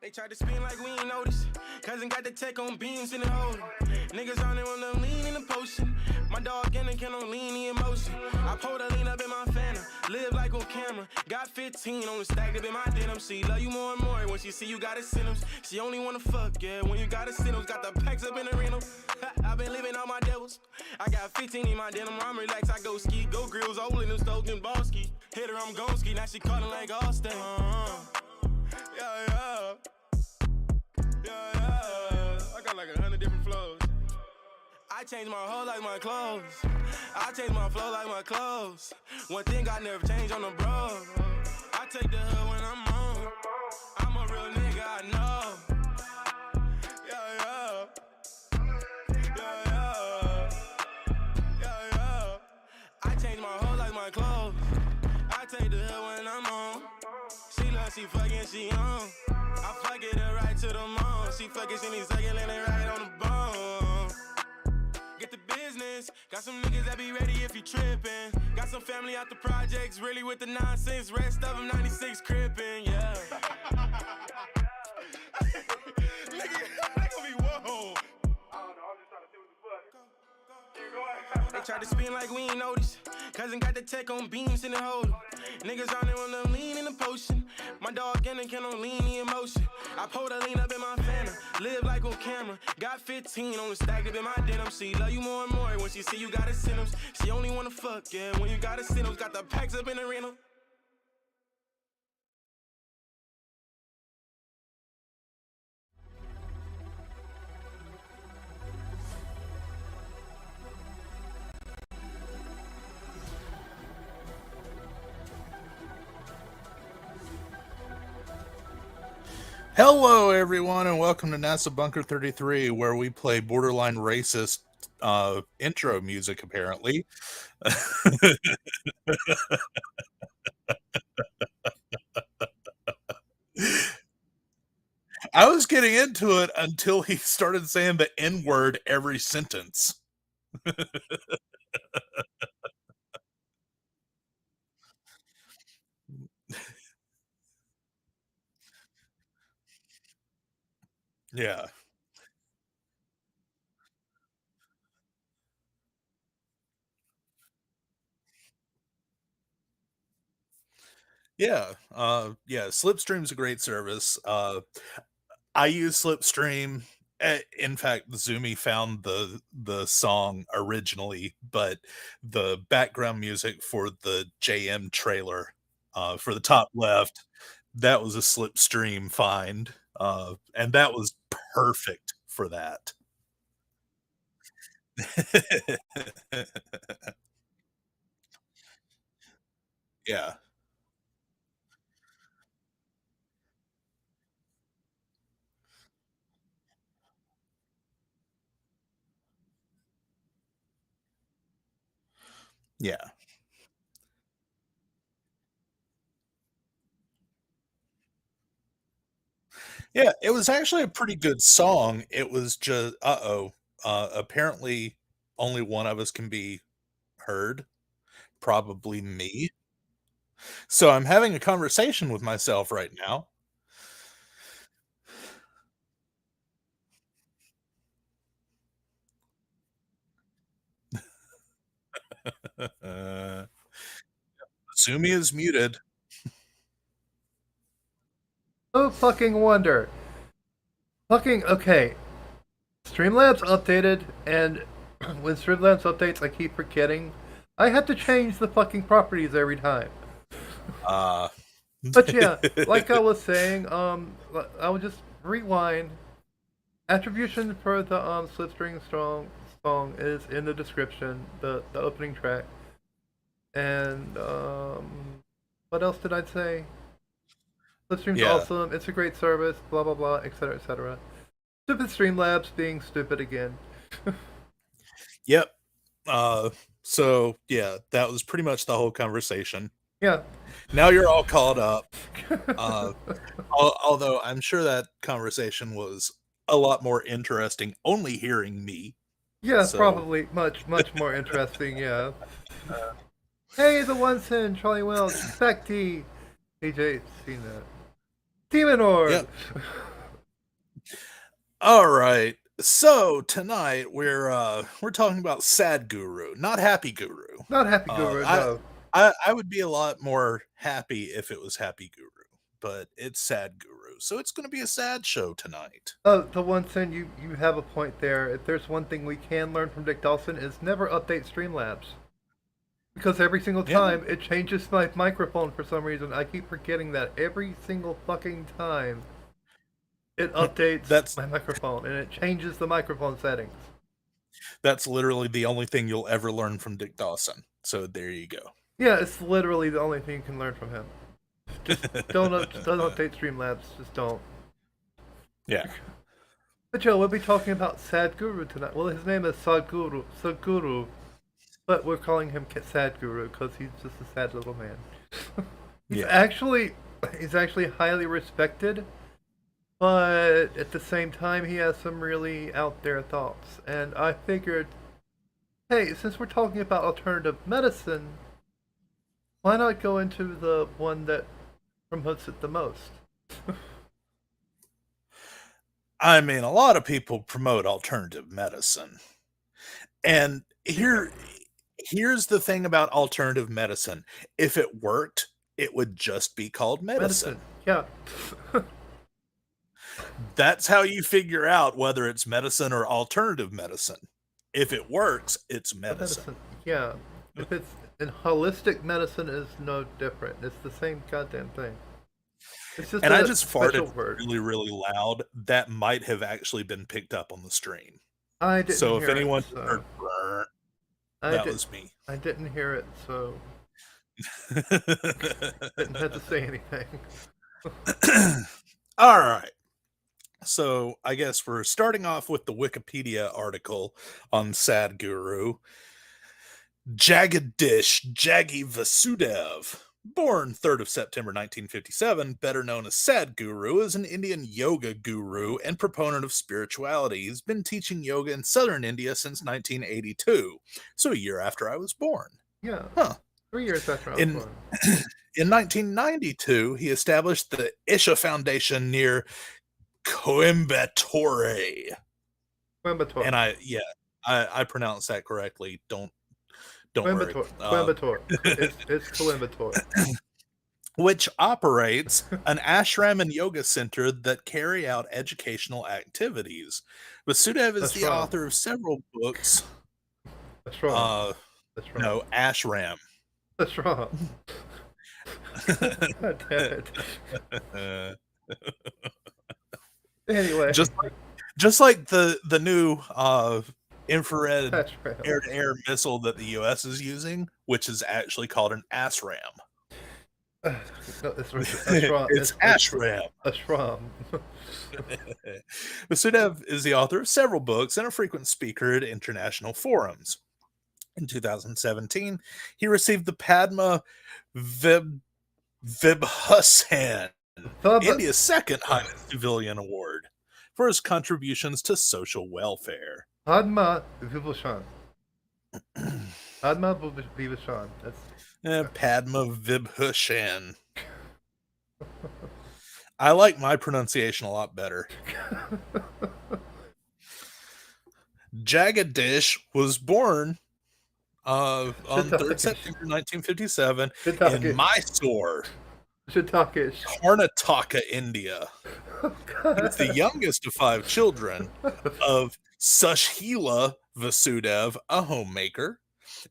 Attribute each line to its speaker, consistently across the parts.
Speaker 1: They tried to spin like we ain't noticed. Cousin got the tech on beams in the hold. Niggas on it wanna lean in the potion. My dog in it can on lean the emotion. I pulled a lean up in my phantom. Live like on camera. Got 15 on the stack up in my denim. She love you more and more when she see you got a sentence. She only wanna fuck, yeah, when you got a sentence. Got the packs up in the rental. I been living on my devils. I got 15 in my denim. I'm relaxed, I go ski. Go grills, all in them stoves and ball ski. Hit her, I'm gon' ski. Now she callin' like Austin. Yeah. I got like 100 different flows. I changed my whole life, my clothes. I changed my flow like my clothes. One thing I never change on the bro. I take the hood when I'm on. I'm a real nigga, I know. Yeah. I changed my whole life, my clothes. I take the hood when I'm on. She love, she fucking, she on. I fuck it up right to the moon. She fucking, she need sucking, let it right on the bone. Get the business. Got some niggas that be ready if you trippin'. Got some family out the projects, really with the nonsense. Rest of them 96 crippin', yeah. Nigga, they gon' be whoa. They tried to spin like we ain't noticed. Cousin got the tech on beams in the hold. Niggas on it wanna lean in the potion. My dog in it can on lean the emotion. I pulled a lean up in my phantom. Live like on camera. Got 15 on the stack up in my denim. She love you more and more when she see you got a sentence. She only wanna fuck, yeah, when you got a sentence. Got the packs up in the rental.
Speaker 2: Hello, everyone, and welcome to NASA Bunker 33, where we play borderline racist intro music, apparently. I was getting into it until he started saying the N-word every sentence. Yeah. Yeah. Slipstream's a great service. I use Slipstream. In fact, Zumi found the song originally, but the background music for the JM trailer, for the top left, that was a Slipstream find, and that was perfect for that. Yeah, yeah. Yeah, it was actually a pretty good song. It was just apparently only one of us can be heard, probably me. So I'm having a conversation with myself right now. Uh, Sumi is muted.
Speaker 3: No fucking wonder. Fucking okay. Streamlabs updated, and when Streamlabs updates, I keep forgetting. I have to change the fucking properties every time.
Speaker 2: Uh,
Speaker 3: But yeah, like I was saying, I will just rewind. Attribution for the Slipstream Strong song is in the description, the opening track. And what else did I say? Slipstream's
Speaker 2: Yeah.
Speaker 3: awesome. It's a great service. Blah blah blah, etc. etc. Stupid Streamlabs being stupid again.
Speaker 2: Yep. So yeah, that was pretty much the whole conversation.
Speaker 3: Yeah.
Speaker 2: Now you're all caught up. Uh, although I'm sure that conversation was a lot more interesting only hearing me.
Speaker 3: Yeah,
Speaker 2: So,
Speaker 3: probably much more interesting. Yeah. Hey, the one sin, Charlie Wells, Specty, AJ, seen that. Demon
Speaker 2: yeah.
Speaker 3: Orb.
Speaker 2: All right. So tonight we're talking about Sad Guru, not Happy Guru.
Speaker 3: Not Happy
Speaker 2: Uh,
Speaker 3: Guru,
Speaker 2: I
Speaker 3: no.
Speaker 2: I would be a lot more happy if it was Happy Guru, but it's Sad Guru, so it's going to be a sad show tonight.
Speaker 3: Oh, the one sin, you have a point there. If there's one thing we can learn from Dick Dawson is never update Streamlabs. Because every single
Speaker 2: Yeah,
Speaker 3: time it changes my microphone for some reason. I keep forgetting that every single fucking time it updates
Speaker 2: that's
Speaker 3: my microphone and it changes the microphone settings.
Speaker 2: that's literally the only thing you'll ever learn from Dick Dawson. So there you go.
Speaker 3: Yeah, it's literally the only thing you can learn from him. Just don't update Streamlabs. Just don't.
Speaker 2: Yeah.
Speaker 3: But Joe, we'll be talking about Sadhguru tonight. Well, his name is Sadhguru, but we're calling him Sadhguru because he's just a sad little man. he's
Speaker 2: Yeah.
Speaker 3: actually he's actually highly respected, but at the same time, he has some really out there thoughts. And I figured, hey, since we're talking about alternative medicine, why not go into the one that promotes it the most?
Speaker 2: I mean, a lot of people promote alternative medicine. And here's the thing about alternative medicine. If it worked, it would just be called medicine.
Speaker 3: Yeah.
Speaker 2: That's how you figure out whether it's medicine or alternative medicine. If it works, it's medicine.
Speaker 3: Yeah. If it's and holistic medicine is no different. It's the same goddamn thing. It's just
Speaker 2: And I
Speaker 3: a
Speaker 2: just
Speaker 3: special
Speaker 2: farted
Speaker 3: word.
Speaker 2: really, really loud. That might have actually been picked up on the stream.
Speaker 3: I didn't
Speaker 2: So
Speaker 3: hear
Speaker 2: if anyone
Speaker 3: it, so
Speaker 2: heard "brrr,"
Speaker 3: I
Speaker 2: that
Speaker 3: did,
Speaker 2: was me.
Speaker 3: I didn't hear it, so didn't have to say anything.
Speaker 2: All right. So I guess we're starting off with the Wikipedia article on Sad Guru. Jagadish Jaggi Vasudev, born 3rd of September 1957, better known as Sad Guru, is an Indian yoga guru and proponent of spirituality. He's been teaching yoga in southern India since 1982, so a year after I was born.
Speaker 3: Yeah.
Speaker 2: Huh.
Speaker 3: 3 years after I was
Speaker 2: In
Speaker 3: born.
Speaker 2: in 1992, he established the Isha Foundation near Coimbatore.
Speaker 3: Coimbatore.
Speaker 2: And I pronounced that correctly. Don't worry.
Speaker 3: Coimbatore. It's Coimbatore.
Speaker 2: Which operates an ashram and yoga center that carry out educational activities. Vasudev is
Speaker 3: That's
Speaker 2: the
Speaker 3: wrong.
Speaker 2: author of several books.
Speaker 3: That's wrong. That's wrong.
Speaker 2: No, ashram.
Speaker 3: That's wrong. God damn it. Anyway.
Speaker 2: Just like the new infrared
Speaker 3: That's right.
Speaker 2: air-to-air missile that the U.S. is using, which is actually called an ASRAM.
Speaker 3: No, that's wrong.
Speaker 2: It's ashram.
Speaker 3: That's wrong.
Speaker 2: Vasudev is the author of several books and a frequent speaker at international forums. In 2017, he received the Padma Vibhushan, India's second highest civilian award, for his contributions to social welfare.
Speaker 3: Padma Vibhushan. Padma Vibhushan. That's
Speaker 2: Padma Vibhushan. I like my pronunciation a lot better. Jagadish was born on 3rd September 1957 in Mysore, Karnataka, India. He's the youngest of 5 children of Sushila Vasudev, a homemaker,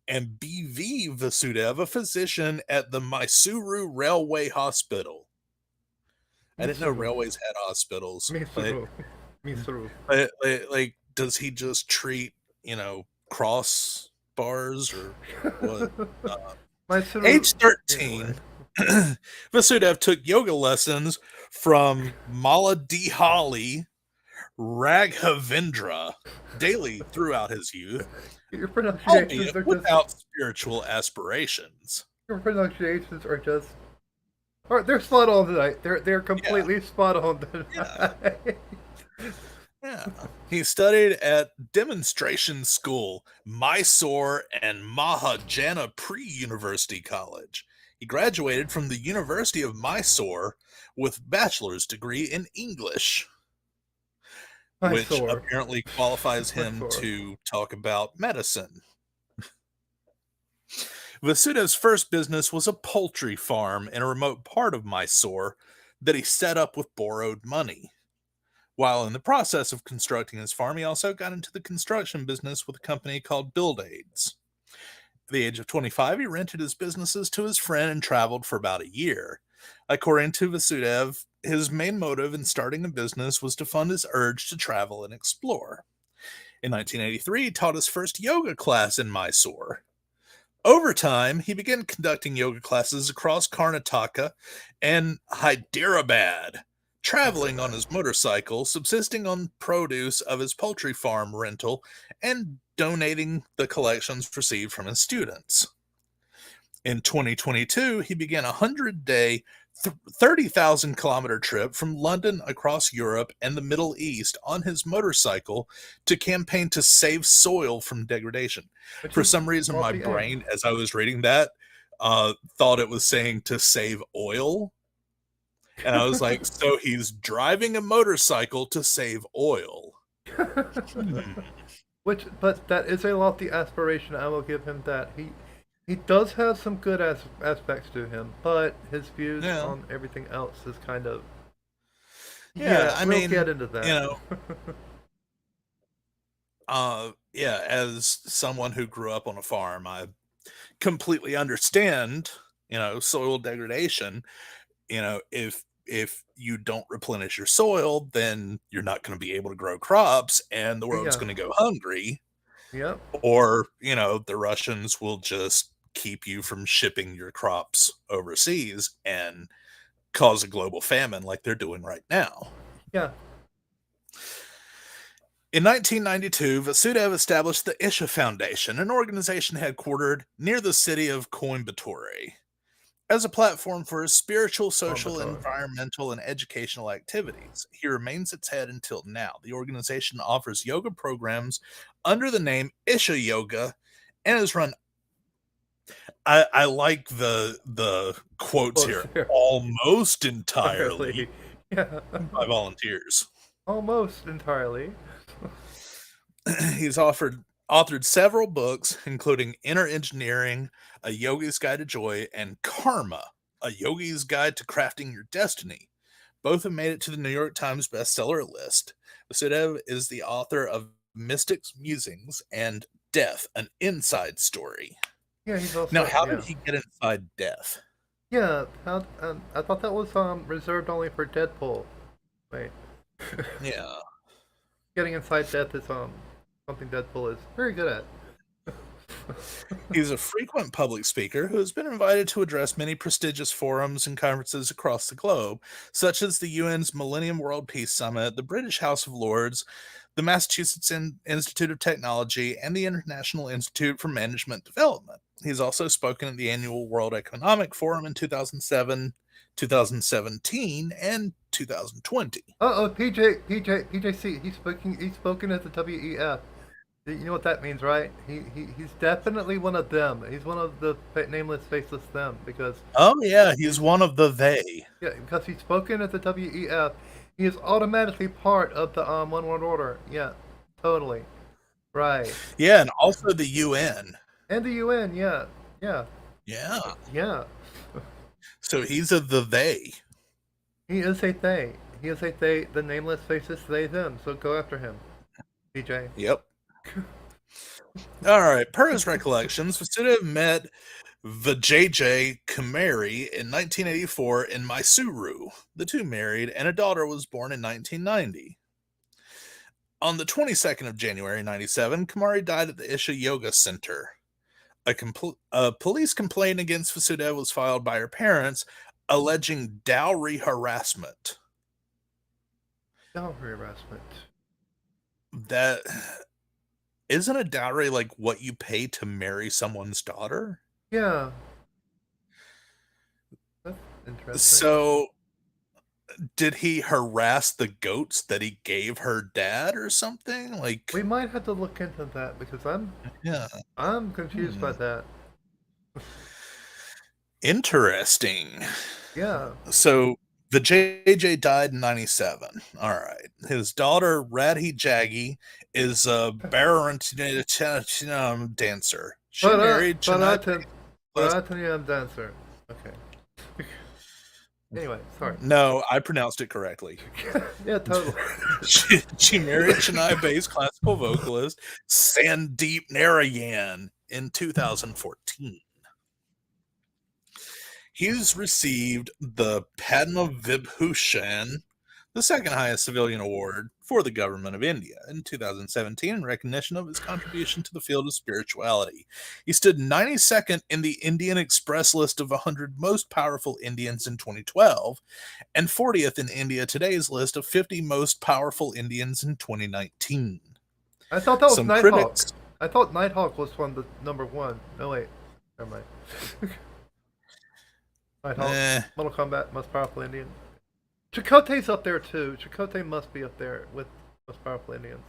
Speaker 2: and B.V. Vasudev, a physician at the Mysuru Railway Hospital. I didn't know railways had hospitals.
Speaker 3: Mysuru.
Speaker 2: Like, does he just treat, cross bars or what? Age 13, Vasudev took yoga lessons from Maladihali Raghavendra daily throughout his youth,
Speaker 3: Your pronunciations
Speaker 2: albeit without spiritual aspirations.
Speaker 3: Your pronunciations are just Or they're spot on tonight. They're
Speaker 2: Yeah,
Speaker 3: completely spot on
Speaker 2: yeah,
Speaker 3: tonight.
Speaker 2: yeah. He studied at Demonstration School, Mysore, and Mahajana Pre-University College. He graduated from the University of Mysore with bachelor's degree in English,
Speaker 3: My
Speaker 2: which
Speaker 3: sword.
Speaker 2: apparently qualifies
Speaker 3: My
Speaker 2: him
Speaker 3: sword.
Speaker 2: to talk about medicine. Vasudev's first business was a poultry farm in a remote part of Mysore that he set up with borrowed money. While in the process of constructing his farm, he also got into the construction business with a company called Build Aids. At the age of 25, he rented his businesses to his friend and traveled for about a year. According to Vasudev, his main motive in starting a business was to fund his urge to travel and explore. In 1983, he taught his first yoga class in Mysore. Over time, he began conducting yoga classes across Karnataka and Hyderabad, traveling on
Speaker 3: Hyderabad.
Speaker 2: his motorcycle, subsisting on produce of his poultry farm rental, and donating the collections received from his students. In 2022, he began a 100-day, 30,000-kilometer trip from London across Europe and the Middle East on his motorcycle to campaign to save soil from degradation.
Speaker 3: Which
Speaker 2: For
Speaker 3: is
Speaker 2: some reason, my
Speaker 3: lofty aim.
Speaker 2: brain, as I was reading that, thought it was saying to save oil. And I was like, so he's driving a motorcycle to save oil. Hmm.
Speaker 3: But that is a lofty aspiration. I will give him that. He does have some good aspects to him, but his views
Speaker 2: Yeah.
Speaker 3: on everything else is kind of.
Speaker 2: Yeah.
Speaker 3: Yeah,
Speaker 2: I
Speaker 3: we'll
Speaker 2: mean,
Speaker 3: get into
Speaker 2: you
Speaker 3: that.
Speaker 2: know, yeah, as someone who grew up on a farm, I completely understand, soil degradation. If you don't replenish your soil, then you're not going to be able to grow crops and the world's
Speaker 3: Yeah.
Speaker 2: going to go hungry,
Speaker 3: Yep.
Speaker 2: or, the Russians will just keep you from shipping your crops overseas and cause a global famine like they're doing right now.
Speaker 3: Yeah.
Speaker 2: In 1992, Vasudev established the Isha Foundation, an organization headquartered near the city of Coimbatore, as a platform for his spiritual, social,
Speaker 3: Coimbatore.
Speaker 2: environmental, and educational activities. He remains its head until now. The organization offers yoga programs under the name Isha Yoga and is run. I like the quotes
Speaker 3: Close
Speaker 2: here,
Speaker 3: there.
Speaker 2: almost entirely
Speaker 3: Entirely. Yeah.
Speaker 2: by volunteers.
Speaker 3: Almost entirely.
Speaker 2: He's authored several books, including Inner Engineering, A Yogi's Guide to Joy, and Karma, A Yogi's Guide to Crafting Your Destiny. Both have made it to the New York Times bestseller list. Vasudev is the author of Mystics Musings and Death, an Inside Story.
Speaker 3: Yeah, he's
Speaker 2: Now,
Speaker 3: also
Speaker 2: how did
Speaker 3: yeah.
Speaker 2: he get inside death?
Speaker 3: Yeah, I thought that was reserved only for Deadpool. Wait.
Speaker 2: Yeah.
Speaker 3: Getting inside death is something Deadpool is very good at.
Speaker 2: He's a frequent public speaker who has been invited to address many prestigious forums and conferences across the globe, such as the UN's Millennium World Peace Summit, the British House of Lords, the Massachusetts Institute of Technology, and the International Institute for Management Development. He's also spoken at the annual World Economic Forum in 2007, 2017, and 2020.
Speaker 3: Oh, PJC. He's spoken at the WEF. You know what that means, right? He's definitely one of them. He's one of the nameless, faceless them because
Speaker 2: Oh, yeah, he's
Speaker 3: he's
Speaker 2: one of the they.
Speaker 3: yeah because he's spoken at the WEF. He is automatically part of the One World Order. Yeah, totally right.
Speaker 2: Yeah, and also the UN.
Speaker 3: And the UN. Yeah, yeah,
Speaker 2: Yeah.
Speaker 3: yeah.
Speaker 2: So he's a the they.
Speaker 3: He is a they. He is a they. The nameless, faceless they them. So go after him, PJ.
Speaker 2: Yep. All right. Per his recollections, Vasudev met Vijay Kumari in 1984 in Mysuru. The two married, and a daughter was born in 1990. On the 22nd of January 97, Kumari died at the Isha Yoga Center. A police complaint against Vasudev was filed by her parents, alleging dowry harassment.
Speaker 3: Dowry harassment.
Speaker 2: That isn't a dowry like what you pay to marry someone's daughter?
Speaker 3: Yeah. Interesting.
Speaker 2: So did he harass the goats that he gave her dad or something?
Speaker 3: We
Speaker 2: Like,
Speaker 3: might have to look into that because
Speaker 2: yeah.
Speaker 3: I'm confused
Speaker 2: Hmm.
Speaker 3: by that.
Speaker 2: Interesting.
Speaker 3: Yeah.
Speaker 2: So the JJ died in 97. All right. His daughter, Radhi Jaggi, is a Bharatanatyam dancer. She married Chennai
Speaker 3: Bharatan,
Speaker 2: based.
Speaker 3: Bharatanatyam dancer. Okay. Anyway, sorry.
Speaker 2: No, I pronounced it correctly.
Speaker 3: Yeah, totally.
Speaker 2: She married Chennai based classical vocalist Sandeep Narayan in 2014. He's received the Padma Vibhushan, the second highest civilian award for the government of India, in 2017 in recognition of his contribution to the field of spirituality. He stood 92nd in the Indian Express list of 100 most powerful Indians in 2012 and 40th in India Today's list of 50 most powerful Indians in 2019.
Speaker 3: I thought that was
Speaker 2: Some
Speaker 3: Nighthawk.
Speaker 2: critics.
Speaker 3: I thought Nighthawk was one the number one. No wait, never mind. Nighthawk,
Speaker 2: eh,
Speaker 3: Mortal Kombat, most powerful Indian. Chakotay's up there too. Chakotay must be up there with most powerful Indians.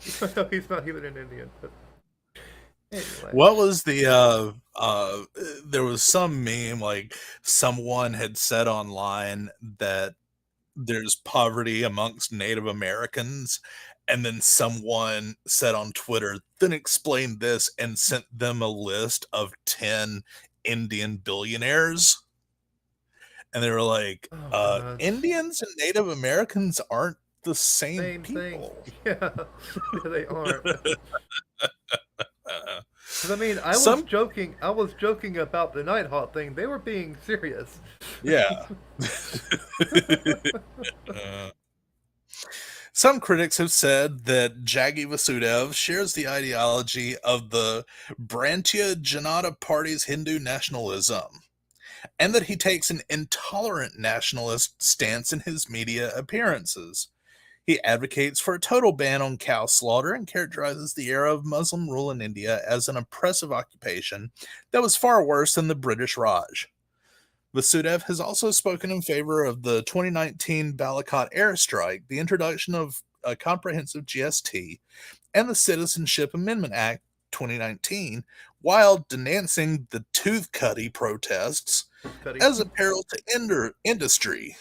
Speaker 3: Even though he's not even an Indian, but anyway.
Speaker 2: What was the there was some meme, like someone had said online that there's poverty amongst Native Americans, and then someone said on Twitter, then explained this and sent them a list of 10 Indian billionaires. And they were like,
Speaker 3: Oh god.
Speaker 2: Indians and Native Americans aren't the same
Speaker 3: Same thing.
Speaker 2: people.
Speaker 3: Yeah. Yeah, they aren't.
Speaker 2: Uh,
Speaker 3: Because I mean,
Speaker 2: some
Speaker 3: I was joking about the Nighthawk thing. They were being serious.
Speaker 2: Yeah. Uh, some critics have said that Jaggi Vasudev shares the ideology of the Bharatiya Janata Party's Hindu nationalism, and that he takes an intolerant nationalist stance in his media appearances. He advocates for a total ban on cow slaughter and characterizes the era of Muslim rule in India as an oppressive occupation that was far worse than the British Raj. Vasudev has also spoken in favor of the 2019 Balakot airstrike, the introduction of a comprehensive GST, and the Citizenship Amendment Act 2019, while denouncing the tooth cutty protests
Speaker 3: Cuddy.
Speaker 2: as a peril to industry.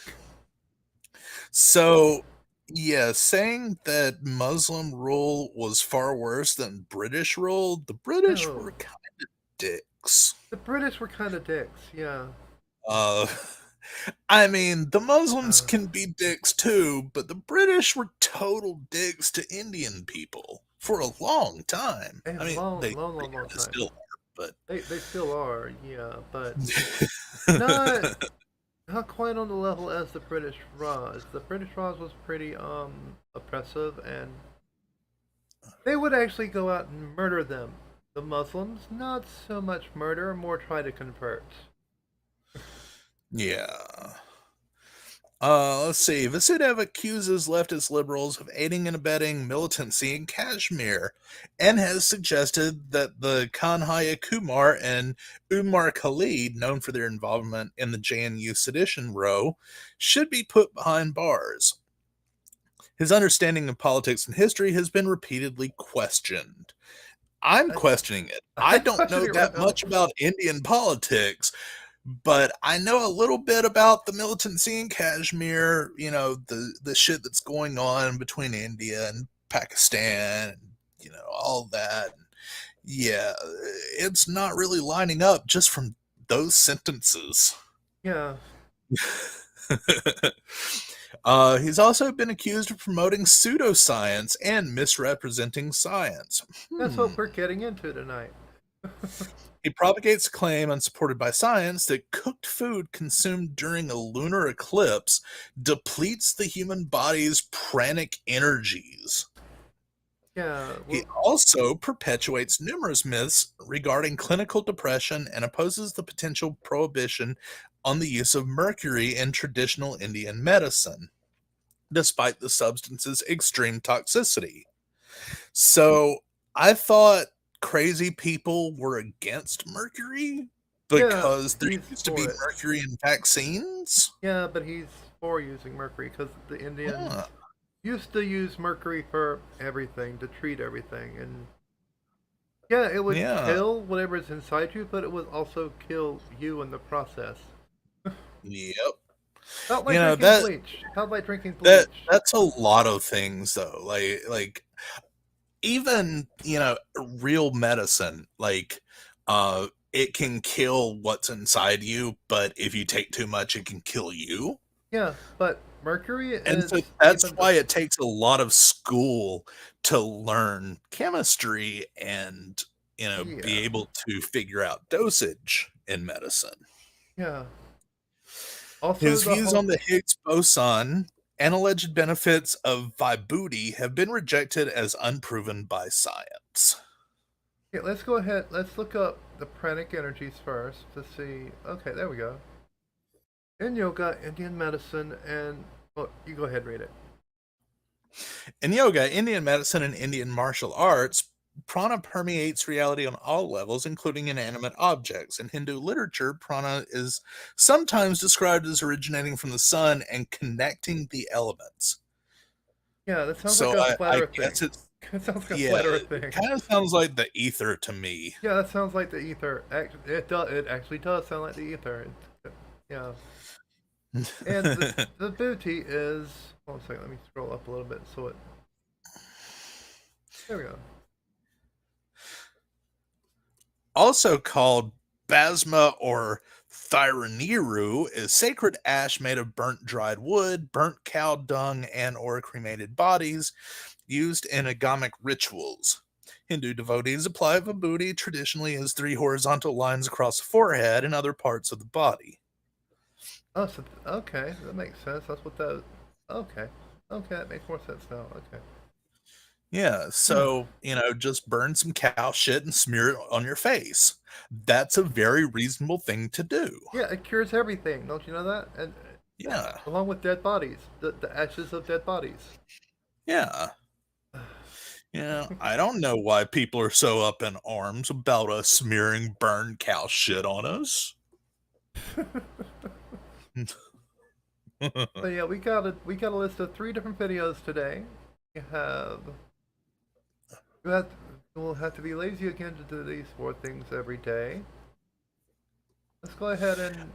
Speaker 2: So, yeah, saying that Muslim rule was far worse than British rule, the British
Speaker 3: No.
Speaker 2: were kind of dicks.
Speaker 3: The British were kind of dicks, yeah.
Speaker 2: Uh, I mean, the Muslims
Speaker 3: Uh,
Speaker 2: can be dicks too, but the British were total dicks to Indian people for a long time.
Speaker 3: a
Speaker 2: I mean,
Speaker 3: long,
Speaker 2: they
Speaker 3: long, long, long time.
Speaker 2: still are,
Speaker 3: They still are, yeah, but
Speaker 2: but
Speaker 3: not not quite on the level as the British Raj. The British Raj was pretty oppressive, and they would actually go out and murder them. The Muslims, not so much murder, more try to convert.
Speaker 2: yeah. Let's see. Vasudev accuses leftist liberals of aiding and abetting militancy in Kashmir and has suggested that the Kanhaya Kumar and Umar Khalid, known for their involvement in the JNU sedition row, should be put behind bars. His understanding of politics and history has been repeatedly questioned. I'm
Speaker 3: I,
Speaker 2: questioning it. I
Speaker 3: I
Speaker 2: don't
Speaker 3: question
Speaker 2: know
Speaker 3: it right
Speaker 2: that
Speaker 3: now.
Speaker 2: much about Indian politics, but I know a little bit about the militancy in Kashmir, the shit that's going on between India and Pakistan, all that. Yeah, it's not really lining up just from those sentences.
Speaker 3: Yeah,
Speaker 2: He's also been accused of promoting pseudoscience and misrepresenting science.
Speaker 3: that's what we're getting into tonight.
Speaker 2: He propagates a claim unsupported by science that cooked food consumed during a lunar eclipse depletes the human body's pranic energies.
Speaker 3: Yeah,
Speaker 2: He
Speaker 3: well,
Speaker 2: also perpetuates numerous myths regarding clinical depression and opposes the potential prohibition on the use of mercury in traditional Indian medicine, despite the substance's extreme toxicity. So I thought crazy people were against mercury.
Speaker 3: Yeah,
Speaker 2: because there
Speaker 3: he's
Speaker 2: used to be
Speaker 3: for it.
Speaker 2: mercury in vaccines.
Speaker 3: Yeah, but he's for using mercury because the Indians
Speaker 2: Huh.
Speaker 3: used to use mercury for everything, to treat everything. And yeah, it would
Speaker 2: Yeah.
Speaker 3: kill whatever's inside you, but it would also kill you in the process.
Speaker 2: Yep.
Speaker 3: Not
Speaker 2: You
Speaker 3: like
Speaker 2: know
Speaker 3: drinking
Speaker 2: that
Speaker 3: bleach. Not like drinking
Speaker 2: that
Speaker 3: bleach.
Speaker 2: that's a lot of things though. Like even, real medicine, it can kill what's inside you, but if you take too much it can kill you.
Speaker 3: Yeah, but mercury
Speaker 2: And
Speaker 3: is
Speaker 2: so that's
Speaker 3: even the
Speaker 2: why it takes a lot of school to learn chemistry and, be
Speaker 3: yeah,
Speaker 2: able to figure out dosage in medicine.
Speaker 3: yeah. Also
Speaker 2: His
Speaker 3: the
Speaker 2: views on
Speaker 3: whole
Speaker 2: the Higgs boson and alleged benefits of vibhuti have been rejected as unproven by science.
Speaker 3: yeah, let's go ahead. Let's look up the pranic energies first to see. Okay, there we go. In yoga, Indian medicine, and well, you go ahead, read it.
Speaker 2: In yoga, Indian medicine, and Indian martial arts, prana permeates reality on all levels, including inanimate objects. In Hindu literature, prana is sometimes described as originating from the sun and connecting the elements.
Speaker 3: Yeah, that sounds like
Speaker 2: So
Speaker 3: a
Speaker 2: I
Speaker 3: flat Earth thing.
Speaker 2: guess it's,
Speaker 3: That sounds like a
Speaker 2: yeah,
Speaker 3: flat Earth
Speaker 2: it
Speaker 3: thing.
Speaker 2: kind of sounds like the ether to me.
Speaker 3: Yeah, that sounds like the ether. It does. It actually does sound like the ether. Yeah, and the booty is. Hold on a second. Let me scroll up a little bit so it. There we go.
Speaker 2: Also called basma or thyraniru, is sacred ash made of burnt dried wood, burnt cow dung, and or cremated bodies used in agamic rituals. Hindu devotees apply vibhuti traditionally as three horizontal lines across the forehead and other parts of the body.
Speaker 3: Oh, so okay, that makes sense. That's what that. Okay, okay, that makes more sense now.
Speaker 2: Yeah,
Speaker 3: Okay.
Speaker 2: so, just burn some cow shit and smear it on your face. That's a very reasonable thing to do.
Speaker 3: Yeah, it cures everything. Don't you know that? And
Speaker 2: Yeah,
Speaker 3: along with dead bodies, the ashes of dead bodies.
Speaker 2: yeah. I don't know why people are so up in arms about us smearing burned cow shit on us.
Speaker 3: So yeah, we got a list of 3 different videos today. We have you have we'll have to be lazy again to do these 4 things every day. Let's go ahead and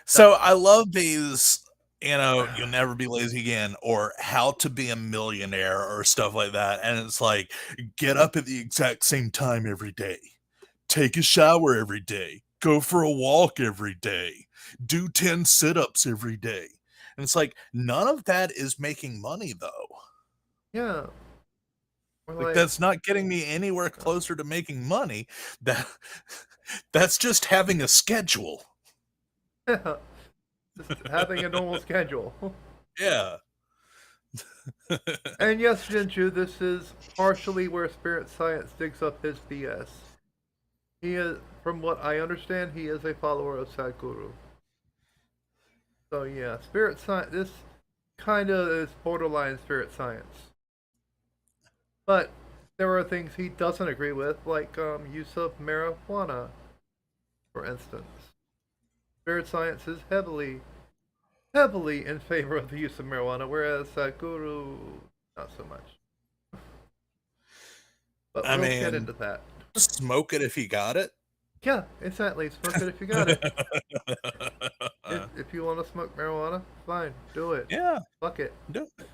Speaker 2: So I love these, you'll never be lazy again, or how to be a millionaire, or stuff like that. And it's like, get up at the exact same time every day, take a shower every day, go for a walk every day, do 10 sit ups every day. And it's like, none of that is making money, though.
Speaker 3: yeah, we're
Speaker 2: Like,
Speaker 3: like
Speaker 2: that's not getting me anywhere closer to making money. That that's just having a schedule.
Speaker 3: yeah, just having a normal schedule.
Speaker 2: Yeah.
Speaker 3: And yes, Jinju, this is partially where Spirit Science digs up his BS. He is, from what I understand, he is a follower of Sadhguru. So yeah, Spirit Science. This kind of is borderline Spirit Science. But there are things he doesn't agree with, like use of marijuana, for instance. Spirit Science is heavily in favor of the use of marijuana, whereas Guru, not so much. But
Speaker 2: I
Speaker 3: we'll get
Speaker 2: mean,
Speaker 3: into that.
Speaker 2: smoke it if you got it.
Speaker 3: Yeah, exactly. Smoke it if you got it. If you want to smoke marijuana, fine, do it.
Speaker 2: Yeah,
Speaker 3: Fuck it.
Speaker 2: do it.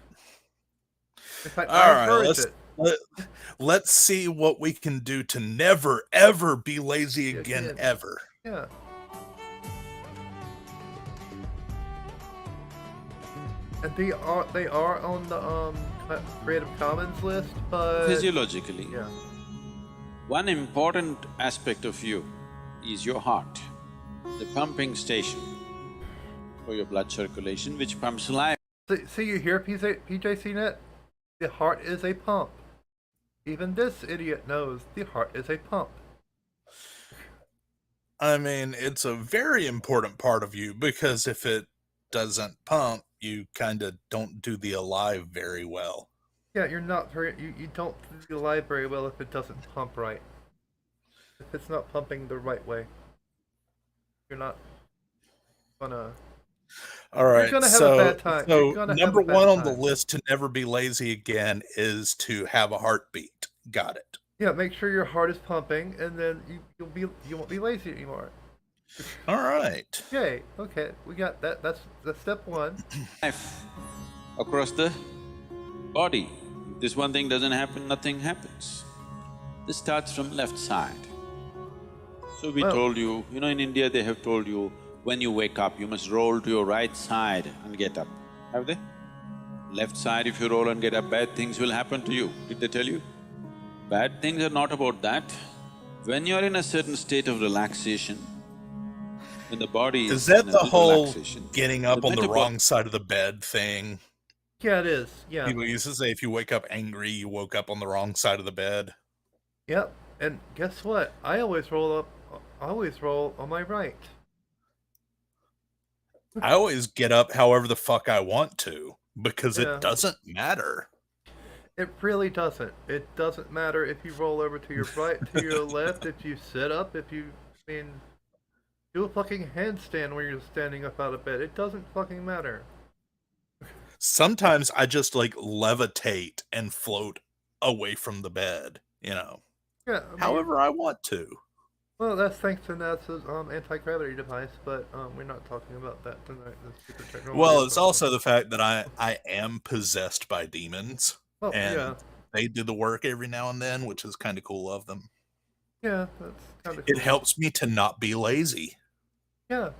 Speaker 3: In fact, I
Speaker 2: All right,
Speaker 3: encourage it.
Speaker 2: let's see what we can do to never ever be lazy
Speaker 3: Yeah,
Speaker 2: again
Speaker 3: again.
Speaker 2: ever.
Speaker 3: Yeah. And they are on the Creative Commons list, but
Speaker 4: Physiologically,
Speaker 3: yeah,
Speaker 4: one important aspect of you is your heart, the pumping station for your blood circulation, which pumps life.
Speaker 3: see you hear PJC Net? The heart is a pump. Even this idiot knows the heart is a pump.
Speaker 2: I mean, it's a very important part of you, because if it doesn't pump, you kind of don't do the alive very well.
Speaker 3: Yeah, you're not very you don't do the live very well if it doesn't pump right. If it's not pumping the right way. You're not gonna.
Speaker 2: All
Speaker 3: You're
Speaker 2: right.
Speaker 3: gonna have a bad time. You're
Speaker 2: So
Speaker 3: gonna have a
Speaker 2: number
Speaker 3: bad
Speaker 2: one on the
Speaker 3: time.
Speaker 2: list to never be lazy again is to have a heartbeat. Got it.
Speaker 3: Yeah, make sure your heart is pumping, and then you won't be lazy anymore.
Speaker 2: All right.
Speaker 3: Yay. Okay, we got that. That's step one.
Speaker 4: Life across the body. If this one thing doesn't happen, nothing happens. This starts from left side. So we
Speaker 3: Well-
Speaker 4: told you, in India they have told you, when you wake up, you must roll to your right side and get up. Have they? Left side, if you roll and get up, bad things will happen to you. Did they tell you? Bad things are not about that. When you're in a certain state of relaxation, when the body
Speaker 2: Is
Speaker 4: in
Speaker 2: that
Speaker 4: a
Speaker 2: the
Speaker 4: deep
Speaker 2: whole
Speaker 4: relaxation,
Speaker 2: getting up on the
Speaker 4: metabol-
Speaker 2: wrong side of the bed thing?
Speaker 3: Yeah, it is. Yeah.
Speaker 2: People used to say if you wake up angry, you woke up on the wrong side of the bed.
Speaker 3: Yep. And guess what? I always roll on my right.
Speaker 2: I always get up however the fuck I want to because
Speaker 3: Yeah.
Speaker 2: it doesn't matter.
Speaker 3: It really doesn't. It doesn't matter if you roll over to your right, to your left, if you sit up, do a fucking handstand where you're standing up out of bed. It doesn't fucking matter.
Speaker 2: Sometimes I just like levitate and float away from the bed,
Speaker 3: Yeah.
Speaker 2: however I want to.
Speaker 3: Well, that's thanks to NASA's anti-gravity device, but we're not talking about that tonight. That's super technology.
Speaker 2: Well, it's also the fact that I am possessed by demons,
Speaker 3: Oh,
Speaker 2: and
Speaker 3: yeah.
Speaker 2: they do the work every now and then, which is kind of cool of them.
Speaker 3: Yeah, that's kind of
Speaker 2: It
Speaker 3: cool.
Speaker 2: helps me to not be lazy.
Speaker 3: Yeah.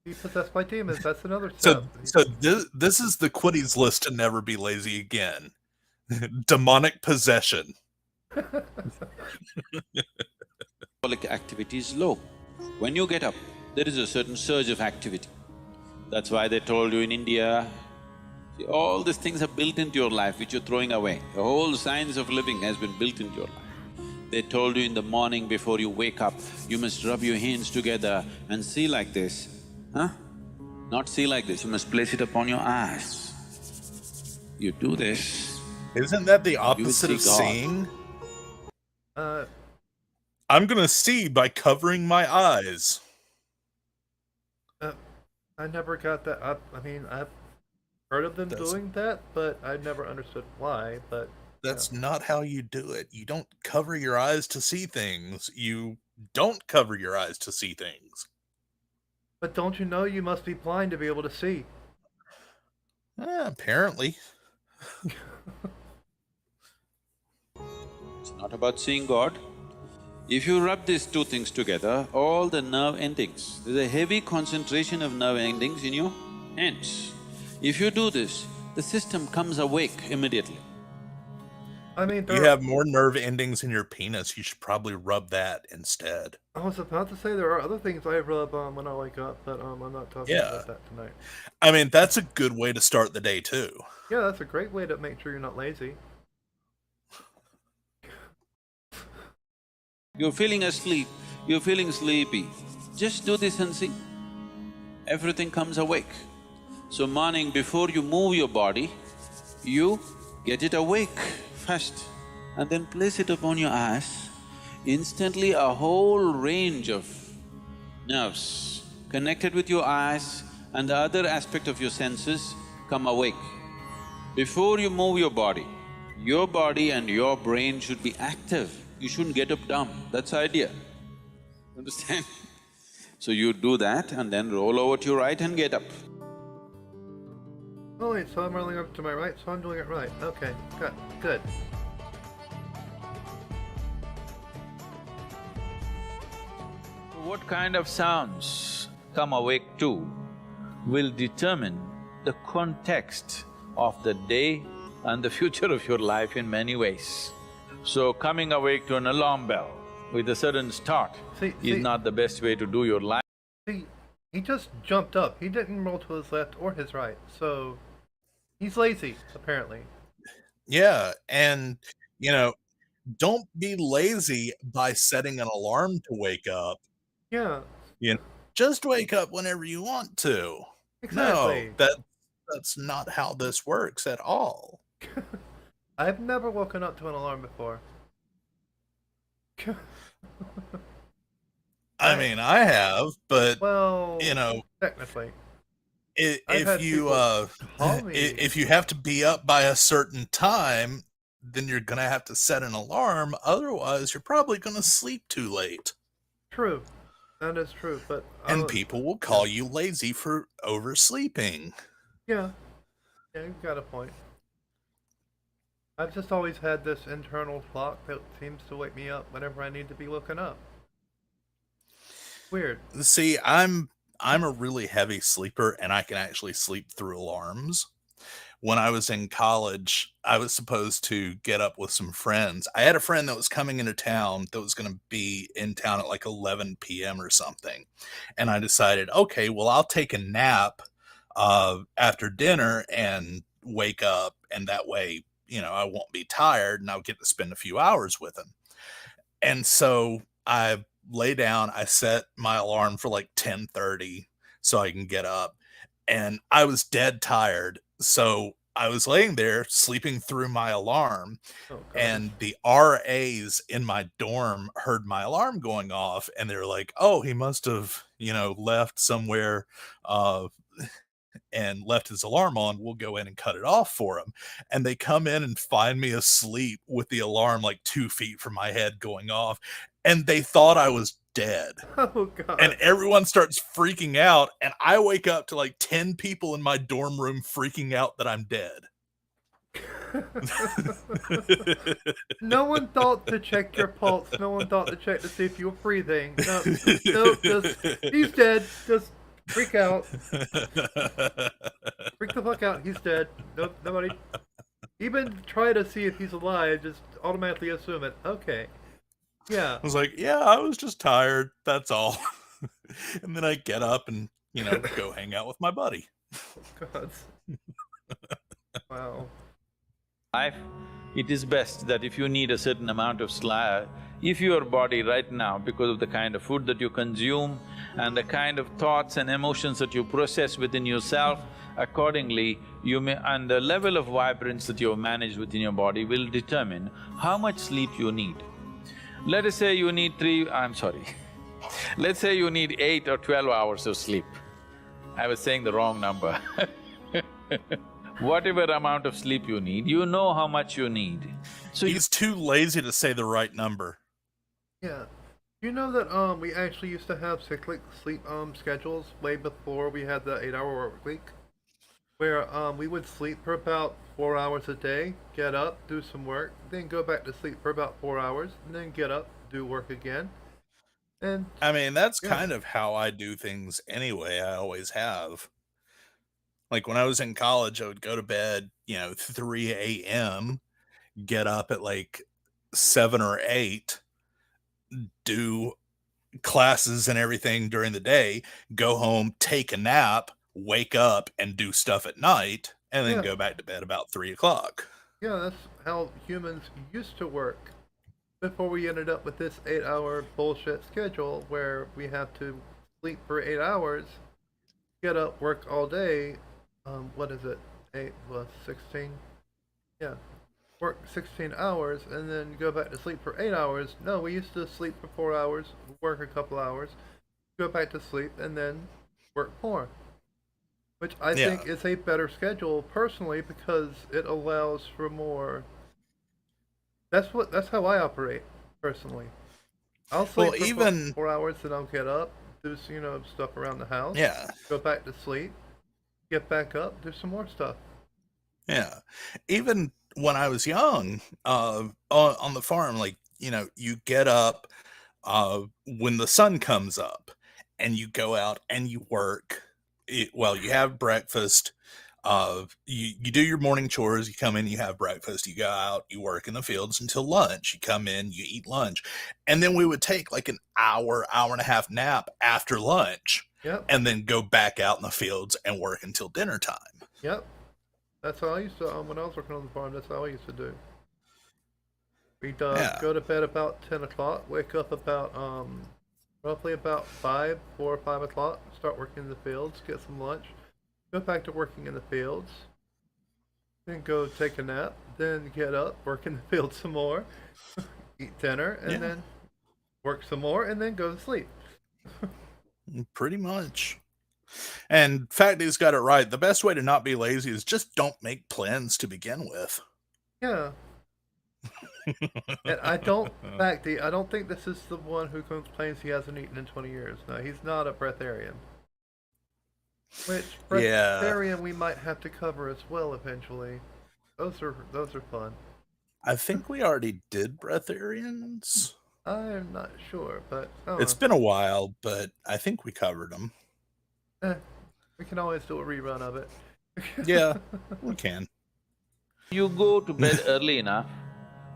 Speaker 3: Be possessed by demons. That's another
Speaker 2: So,
Speaker 3: step.
Speaker 2: this is the quitties list to never be lazy again. Demonic possession.
Speaker 4: metabolic activity is low. When you get up, there is a certain surge of activity. That's why they told you in India, see, all these things are built into your life which you're throwing away. The whole science of living has been built into your life. They told you in the morning before you wake up, you must rub your hands together and see like this. Huh? Not see like this, you must place it upon your eyes. You do this,
Speaker 2: Isn't that the
Speaker 4: you will
Speaker 2: opposite of
Speaker 4: see God.
Speaker 2: seeing?
Speaker 3: Uh,
Speaker 2: I'm gonna see by covering my eyes.
Speaker 3: I never got that. I've heard of them
Speaker 2: That's-
Speaker 3: doing that, but I never understood why. But
Speaker 2: That's not how you do it. You don't cover your eyes to see things. You don't cover your eyes to see things.
Speaker 3: but don't you know you must be blind to be able to see?
Speaker 2: Apparently.
Speaker 4: It's not about seeing God. If you rub these two things together, all the nerve endings, there's a heavy concentration of nerve endings in your hands. If you do this, the system comes awake immediately.
Speaker 3: I mean,
Speaker 2: You have more nerve endings in your penis. You should probably rub that instead.
Speaker 3: I was about to say there are other things I rub when I wake up, but I'm not talking
Speaker 2: Yeah.
Speaker 3: about that tonight.
Speaker 2: I mean, that's a good way to start the day, too.
Speaker 3: Yeah, that's a great way to make sure you're not lazy.
Speaker 4: You're feeling asleep, you're feeling sleepy, just do this and see. Everything comes awake. So morning, before you move your body, you get it awake first and then place it upon your eyes. Instantly a whole range of nerves connected with your eyes and the other aspect of your senses come awake. Before you move your body and your brain should be active. You shouldn't get up dumb, that's the idea. Understand? So you do that and then roll over to your right and get up.
Speaker 3: Oh wait, so I'm rolling up to my right, so I'm doing it right. Okay, good.
Speaker 5: What kind of sounds come awake to will determine the context of the day and the future of your life in many ways. So coming awake to an alarm bell with a sudden start
Speaker 3: See-
Speaker 5: is not the best way to do your life.
Speaker 3: See, he just jumped up. He didn't roll to his left or his right, so he's lazy, apparently.
Speaker 2: Yeah, and, don't be lazy by setting an alarm to wake up.
Speaker 3: Yeah,
Speaker 2: Just wake up whenever you want to.
Speaker 3: exactly.
Speaker 2: No, that's not how this works at all.
Speaker 3: I've never woken up to an alarm before.
Speaker 2: I mean, I have, but
Speaker 3: Well,
Speaker 2: you know,
Speaker 3: technically, I've
Speaker 2: if
Speaker 3: had
Speaker 2: you
Speaker 3: people call me.
Speaker 2: if you have to be up by a certain time, then you're gonna have to set an alarm. Otherwise, you're probably gonna sleep too late,
Speaker 3: True, that is true. But
Speaker 2: and people will
Speaker 3: yeah,
Speaker 2: call you lazy for oversleeping.
Speaker 3: yeah, yeah, you've got a point. I've just always had this internal clock that seems to wake me up whenever I need to be looking up. Weird.
Speaker 2: See, I'm a really heavy sleeper, and I can actually sleep through alarms. When I was in college, I was supposed to get up with some friends. I had a friend that was coming into town that was going to be in town at like 11 p.m. or something. And I decided, okay, well, I'll take a nap after dinner and wake up. And that way, I won't be tired and I'll get to spend a few hours with him. And so I lay down, I set my alarm for like 10:30 so I can get up. And I was dead tired. So I was laying there sleeping through my alarm,
Speaker 3: Oh gosh.
Speaker 2: and the RAs in my dorm heard my alarm going off, and they're like, "Oh, he must have, left somewhere uh and left his alarm on. We'll go in and cut it off for him." And they come in and find me asleep with the alarm like 2 feet from my head going off. And they thought I was dead.
Speaker 3: Oh
Speaker 2: And
Speaker 3: god.
Speaker 2: everyone starts freaking out. And I wake up to like 10 people in my dorm room freaking out that I'm dead.
Speaker 3: No one thought to check your pulse. No one thought to check to see if you were breathing. No, no, just he's dead. Just freak out. Freak the fuck out. He's dead. No, nobody even try to see if he's alive. Just automatically assume it. Okay. Yeah.
Speaker 2: I was like, yeah, I was just tired. That's all. And then I get up and, go hang out with my buddy.
Speaker 3: God. Wow.
Speaker 5: Life, it is best that if you need a certain amount of if your body right now, because of the kind of food that you consume and the kind of thoughts and emotions that you process within yourself, accordingly, and the level of vibrance that you have managed within your body will determine how much sleep you need. Let us say you need let's say you need 8 or 12 hours of sleep. I was saying the wrong number. Whatever amount of sleep you need, you know how much you need. So
Speaker 2: He's too lazy to say the right number.
Speaker 3: Yeah. You know that we actually used to have cyclic sleep schedules way before we had the 8-hour work week, where we would sleep for about 4 hours a day, get up, do some work, then go back to sleep for about 4 hours, and then get up, do work again. And
Speaker 2: I mean, that's
Speaker 3: yeah,
Speaker 2: kind of how I do things anyway. I always have. Like when I was in college, I would go to bed, 3 a.m., get up at like 7 or 8, do classes and everything during the day, go home, take a nap, wake up, and do stuff at night, and then
Speaker 3: yeah,
Speaker 2: go back to bed about 3 o'clock.
Speaker 3: yeah, that's how humans used to work before we ended up with this 8-hour bullshit schedule where we have to sleep for 8 hours, get up, work all day. What is it? 8 plus 16? Yeah. Work 16 hours and then go back to sleep for 8 hours. No, we used to sleep for 4 hours, work a couple hours, go back to sleep, and then work more. Which I
Speaker 2: Yeah.
Speaker 3: think is a better schedule personally because it allows for more. That's how I operate personally. I'll
Speaker 2: Well,
Speaker 3: sleep for
Speaker 2: even
Speaker 3: 4 hours, then I'll get up, do stuff around the house,
Speaker 2: yeah,
Speaker 3: go back to sleep, get back up, do some more stuff.
Speaker 2: yeah. Even when I was young, on the farm, like, you get up when the sun comes up and you go out and you work. Well, you have breakfast. You do your morning chores. You come in, you have breakfast. You go out, you work in the fields until lunch. You come in, you eat lunch, and then we would take like an hour and a half nap after lunch,
Speaker 3: Yep,
Speaker 2: and then go back out in the fields and work until dinner time.
Speaker 3: yep. That's how I used to, when I was working on the farm, that's how I used to do. We'd
Speaker 2: Yeah,
Speaker 3: go to bed about 10 o'clock, wake up about, roughly about 4 or 5 o'clock, start working in the fields, get some lunch, go back to working in the fields, then go take a nap, then get up, work in the fields some more, eat dinner, and
Speaker 2: yeah.
Speaker 3: then work some more, and then go to sleep.
Speaker 2: Pretty much. And Fatty's got it right. The best way to not be lazy is just don't make plans to begin with.
Speaker 3: Yeah. And I don't, Facty, I don't think this is the one who complains he hasn't eaten in 20 years. No, he's not a breatharian. Which
Speaker 2: Yeah.
Speaker 3: breatharian we might have to cover as well eventually. Those are fun.
Speaker 2: I think we already did breatharians.
Speaker 3: I'm not sure, but
Speaker 2: It's been a while, but I think we covered them.
Speaker 3: we can always do a rerun of it.
Speaker 2: Yeah, we can.
Speaker 5: You go to bed early enough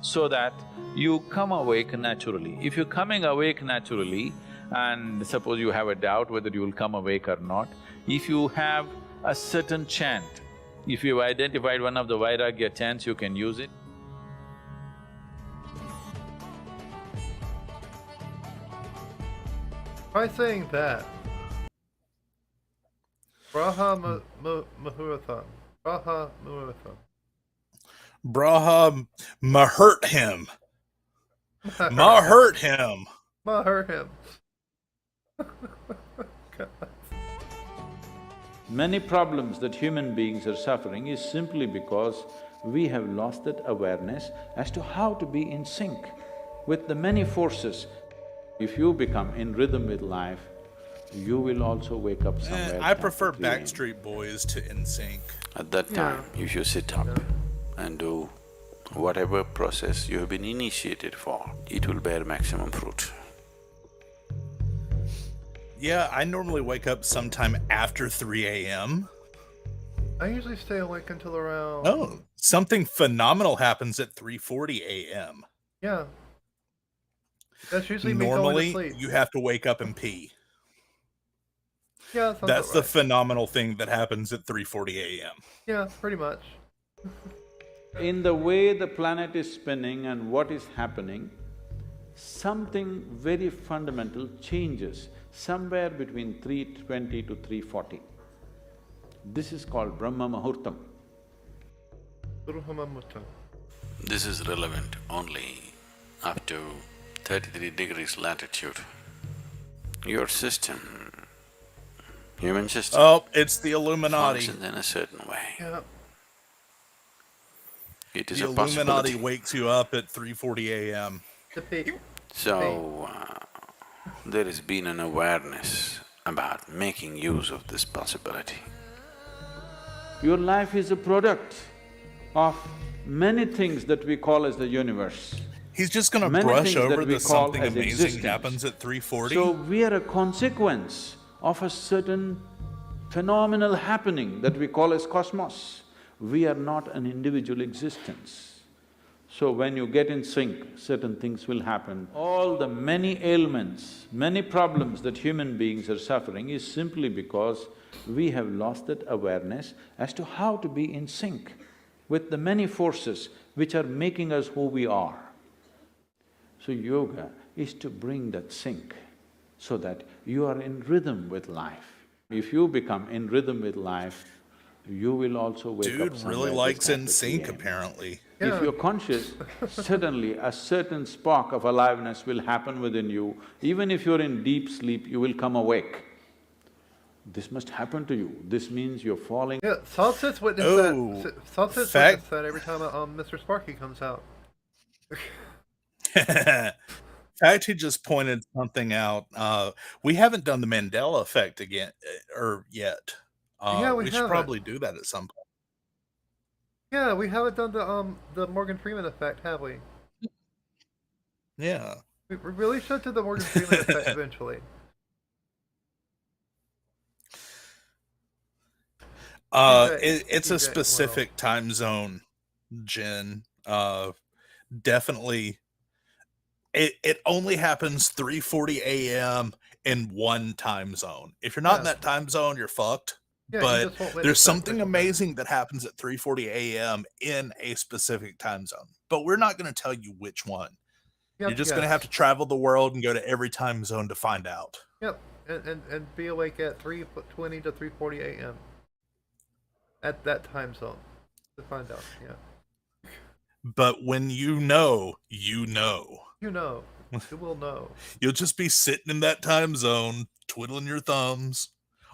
Speaker 5: so that you come awake naturally. If you're coming awake naturally, and suppose you have a doubt whether you will come awake or not, if you have a certain chant, if you've identified one of the Vairagya chants, you can use it.
Speaker 3: Try saying that. Braha Muhuratham. Braha Muhuratham.
Speaker 2: Braha ma hurt him. Ma hurt him.
Speaker 3: Ma hurt him.
Speaker 5: Many problems that human beings are suffering is simply because we have lost that awareness as to how to be in sync with the many forces. If you become in rhythm with life, you will also wake up somewhere.
Speaker 2: I prefer Backstreet Boys to NSYNC.
Speaker 4: At that time, if you sit up and do whatever process you have been initiated for, it will bear maximum fruit.
Speaker 2: Yeah, I normally wake up sometime after 3 a.m.
Speaker 3: I usually stay awake until around…
Speaker 2: Oh, something phenomenal happens at 3:40 a.m.
Speaker 3: Yeah. That's usually me
Speaker 2: Normally,
Speaker 3: going to sleep.
Speaker 2: you have to wake up and pee.
Speaker 3: Yeah,
Speaker 2: that's the
Speaker 3: right.
Speaker 2: phenomenal thing that happens at 3:40 a.m.
Speaker 3: Yeah, pretty much.
Speaker 5: In the way the planet is spinning and what is happening, something very fundamental changes somewhere between 3:20 to 3:40. This is called Brahma Muhurtam.
Speaker 4: This is relevant only up to 33 degrees latitude. Your system, human system…
Speaker 2: Oh, it's the Illuminati.
Speaker 4: Functions in a certain way.
Speaker 3: Yeah.
Speaker 4: It is
Speaker 2: the
Speaker 4: a
Speaker 2: Illuminati
Speaker 4: possibility.
Speaker 2: wakes you up at 3:40 a.m.
Speaker 4: So, there has been an awareness about making use of this possibility.
Speaker 5: Your life is a product of many things that we call as the universe.
Speaker 2: He's just gonna
Speaker 5: Many
Speaker 2: brush
Speaker 5: things that
Speaker 2: over
Speaker 5: we
Speaker 2: the
Speaker 5: call
Speaker 2: something
Speaker 5: as
Speaker 2: amazing
Speaker 5: existence.
Speaker 2: happens at 3:40.
Speaker 5: So we are a consequence of a certain phenomenal happening that we call as cosmos. We are not an individual existence. So when you get in sync, certain things will happen. All the many ailments, many problems that human beings are suffering is simply because we have lost that awareness as to how to be in sync with the many forces which are making us who we are. So yoga is to bring that sync so that you are in rhythm with life. If you become in rhythm with life, you will also wake up
Speaker 2: Dude
Speaker 5: somewhere
Speaker 2: really likes
Speaker 5: just after
Speaker 2: NSYNC
Speaker 5: 3 a.m.
Speaker 2: apparently.
Speaker 5: If you're conscious, suddenly a certain spark of aliveness will happen within you. Even if you're in deep sleep, you will come awake. This must happen to you. This means you're falling…
Speaker 3: Yeah, Salsit's witnessed that. Salsit's witnessed that every time Mr. Sparky comes out.
Speaker 2: Fact, he just pointed something out. We haven't done the Mandela effect again, or yet.
Speaker 3: Yeah, we
Speaker 2: should
Speaker 3: haven't.
Speaker 2: probably do that at some point.
Speaker 3: Yeah, we haven't done the Morgan Freeman effect, have we?
Speaker 2: Yeah.
Speaker 3: We really should do the Morgan Freeman effect eventually.
Speaker 2: It's a specific time zone, Jen. Definitely. It only happens 3:40 a.m. in one time zone. If you're not in that time zone, you're fucked.
Speaker 3: Yeah,
Speaker 2: but there's something amazing that happens at 3:40 a.m. in a specific time zone. But we're not going to tell you which one. You're just going to have to travel the world and go to every time zone to find out.
Speaker 3: Yep, and be awake at 3:20 to 3:40 a.m. at that time zone to find out. Yeah.
Speaker 2: But when you know, you know.
Speaker 3: You know. You will know.
Speaker 2: You'll just be sitting in that time zone, twiddling your thumbs.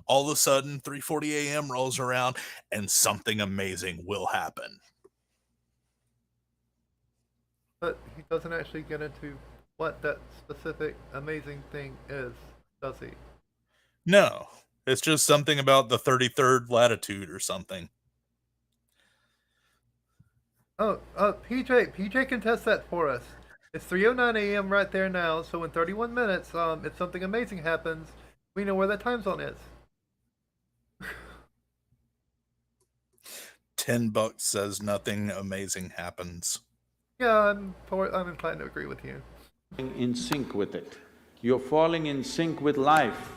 Speaker 2: All of a sudden, 3:40 a.m. rolls around, and something amazing will happen.
Speaker 3: But he doesn't actually get into what that specific amazing thing is, does he?
Speaker 2: No, it's just something about the 33rd latitude or something.
Speaker 3: Oh, PJ can test that for us. It's 3:09 a.m. right there now, so in 31 minutes, if something amazing happens, we know where that time zone is.
Speaker 2: $10 says nothing amazing happens.
Speaker 3: Yeah, I'm inclined to agree with you.
Speaker 5: In sync with it. You're falling in sync with life.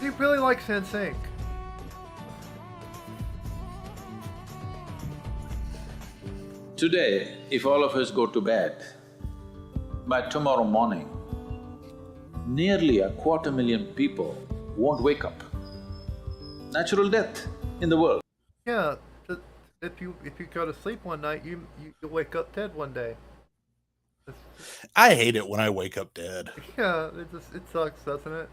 Speaker 3: He really likes NSYNC.
Speaker 5: Today, if all of us go to bed, by tomorrow morning, nearly 250,000 people won't wake up. Natural death in the world.
Speaker 3: Yeah, if you go to sleep one night, you wake up dead one day.
Speaker 2: I hate it when I wake up dead.
Speaker 3: Yeah, it sucks, doesn't it?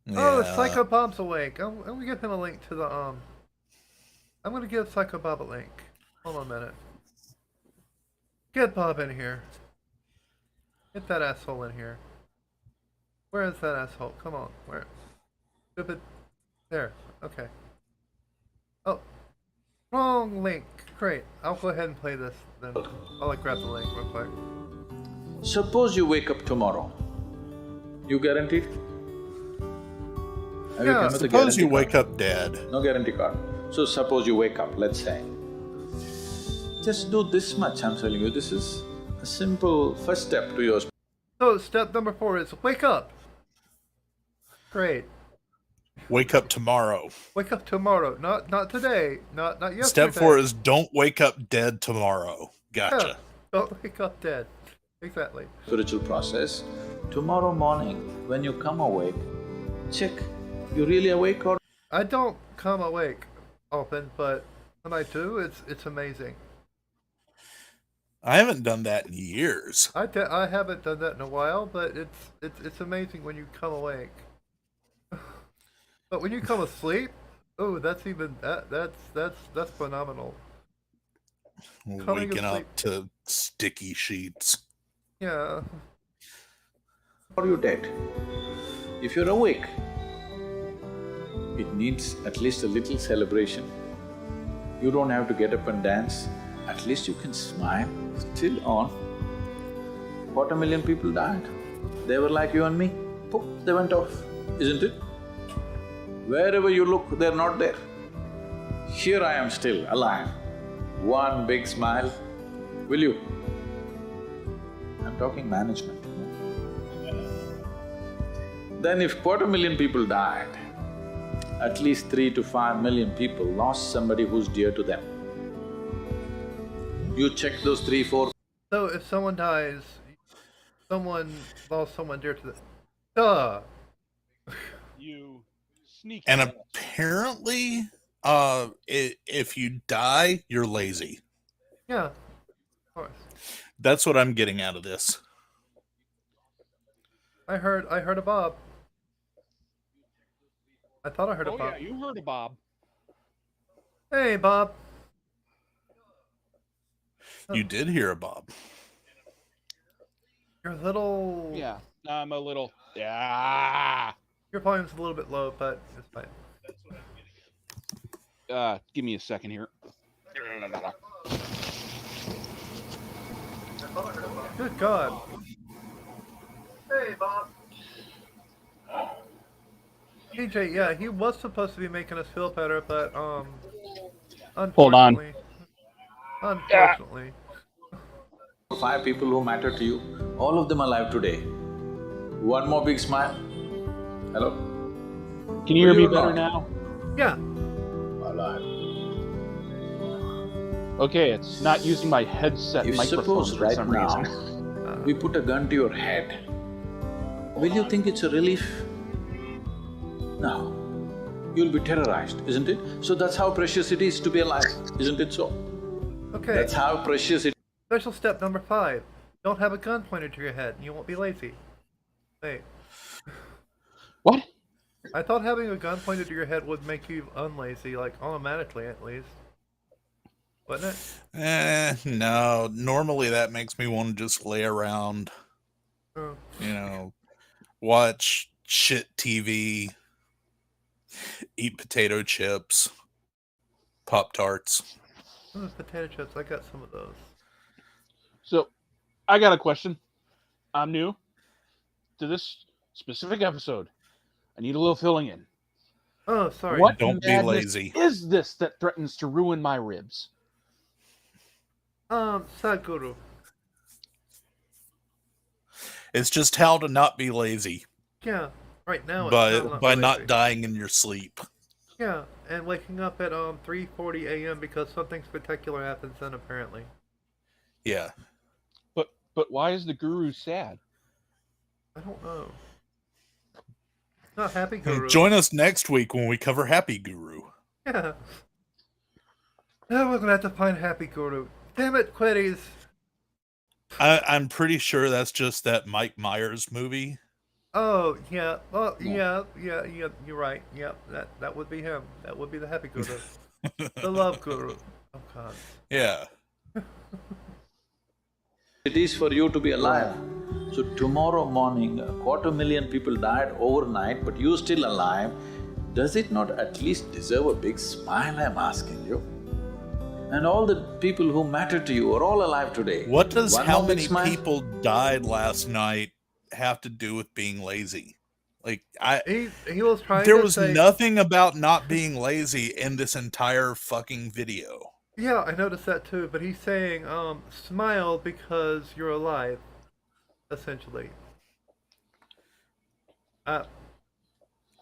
Speaker 2: Yeah.
Speaker 3: Oh, Psycho Bob's awake. I'm gonna give him a link to the I'm gonna give Psycho Bob a link. Hold on a minute. Get Bob in here. Get that asshole in here. Where is that asshole? Come on, where? Stupid. There. Okay. Oh, wrong link. Great. I'll go ahead and play this then. I'll grab the link real quick.
Speaker 5: Suppose you wake up tomorrow. You guaranteed? Have you
Speaker 3: Yeah,
Speaker 5: come with a
Speaker 2: Suppose you
Speaker 5: guarantee
Speaker 2: wake
Speaker 5: card?
Speaker 2: up dead.
Speaker 5: No guarantee card. So suppose you wake up, let's say. Just do this much, I'm telling you. This is a simple first step to your…
Speaker 3: So step number 4 is wake up. Great.
Speaker 2: Wake up tomorrow.
Speaker 3: Wake up tomorrow. Not today. Not yesterday.
Speaker 2: Step 4 is don't wake up dead tomorrow. Gotcha.
Speaker 3: Yeah, don't wake up dead. Exactly.
Speaker 5: spiritual process. Tomorrow morning, when you come awake, check, you really awake or…
Speaker 3: I don't come awake often, but when I do, it's amazing.
Speaker 2: I haven't done that in years.
Speaker 3: I haven't done that in a while, but it's amazing when you come awake. But when you come asleep, oh, that's even that's phenomenal. Coming
Speaker 2: Waking
Speaker 3: asleep.
Speaker 2: up to sticky sheets.
Speaker 3: Yeah.
Speaker 5: or you're dead. If you're awake, it needs at least a little celebration. You don't have to get up and dance, at least you can smile, still on. 250,000 people died. They were like you and me, poof, they went off, isn't it? Wherever you look, they're not there. Here I am still, alive. One big smile, will you? I'm talking management. Then if 250,000 people died, at least 3 to 5 million people lost somebody who's dear to them. You check those 3, 4…
Speaker 3: So if someone dies, someone lost someone dear to them. Duh.
Speaker 6: You sneaky.
Speaker 2: And
Speaker 6: ass.
Speaker 2: apparently, if you die, you're lazy.
Speaker 3: Yeah. Of course.
Speaker 2: That's what I'm getting out of this.
Speaker 3: I heard a Bob. I thought I heard a
Speaker 6: Oh
Speaker 3: Bob.
Speaker 6: yeah, you heard of Bob.
Speaker 3: Hey, Bob.
Speaker 2: You did hear a Bob.
Speaker 3: You're a little.
Speaker 6: Yeah, I'm a little… Yeah.
Speaker 3: Your volume's a little bit low, but it's fine.
Speaker 6: Give me a second here.
Speaker 3: Good God. Hey, Bob. PJ, yeah, he was supposed to be making us feel better, but
Speaker 6: Hold on.
Speaker 3: Unfortunately.
Speaker 5: 5 people who matter to you, all of them alive today. One more big smile. Hello?
Speaker 6: Can you hear me
Speaker 5: Will you
Speaker 6: better
Speaker 5: not?
Speaker 6: now?
Speaker 3: Yeah.
Speaker 5: Alive.
Speaker 6: Okay, it's not using my headset
Speaker 5: If
Speaker 6: microphone
Speaker 5: suppose
Speaker 6: for
Speaker 5: right
Speaker 6: some
Speaker 5: now,
Speaker 6: reason.
Speaker 5: we put a gun to your head, will you think it's a relief? No. You'll be terrorized, isn't it? So that's how precious it is to be alive, isn't it so?
Speaker 3: Okay.
Speaker 5: That's how precious it…
Speaker 3: Special step number 5. Don't have a gun pointed to your head, and you won't be lazy. Wait,
Speaker 6: What?
Speaker 3: I thought having a gun pointed to your head would make you unlazy, like automatically at least. Wouldn't it?
Speaker 2: No. Normally that makes me want to just lay around,
Speaker 3: Oh.
Speaker 2: watch shit TV, eat potato chips, Pop-Tarts.
Speaker 3: Potato chips, I got some of those.
Speaker 6: So, I got a question. I'm new to this specific episode. I need a little filling in.
Speaker 3: Oh, sorry.
Speaker 6: What
Speaker 2: Don't be
Speaker 6: madness
Speaker 2: lazy.
Speaker 6: is this that threatens to ruin my ribs?
Speaker 3: Sadhguru.
Speaker 2: It's just how to not be lazy
Speaker 3: Yeah, right now it's
Speaker 2: by
Speaker 3: not
Speaker 2: not
Speaker 3: lazy.
Speaker 2: dying in your sleep.
Speaker 3: Yeah, and waking up at 3:40 a.m. because something spectacular happens then apparently.
Speaker 2: Yeah.
Speaker 6: But why is the guru sad?
Speaker 3: I don't know. Not happy guru.
Speaker 2: Join us next week when we cover Happy Guru.
Speaker 3: Yeah. Now we're gonna have to find happy guru. Damn it, Quiddies.
Speaker 2: I'm pretty sure that's just that Mike Myers movie.
Speaker 3: Oh yeah. Well
Speaker 6: Yeah.
Speaker 3: yeah. You're right. Yep. That would be him. That would be the happy guru. The love guru. Oh God.
Speaker 2: Yeah.
Speaker 5: It is for you to be alive. So tomorrow morning, 250,000 people died overnight, but you still alive. Does it not at least deserve a big smile, I'm asking you? And all the people who matter to you are all alive today.
Speaker 2: What does
Speaker 5: One
Speaker 2: how
Speaker 5: more big
Speaker 2: many
Speaker 5: smile?
Speaker 2: people died last night have to do with being lazy? Like
Speaker 3: He was trying
Speaker 2: there
Speaker 3: to
Speaker 2: was
Speaker 3: say.
Speaker 2: nothing about not being lazy in this entire fucking video.
Speaker 3: Yeah, I noticed that too. But he's saying, smile because you're alive. Essentially.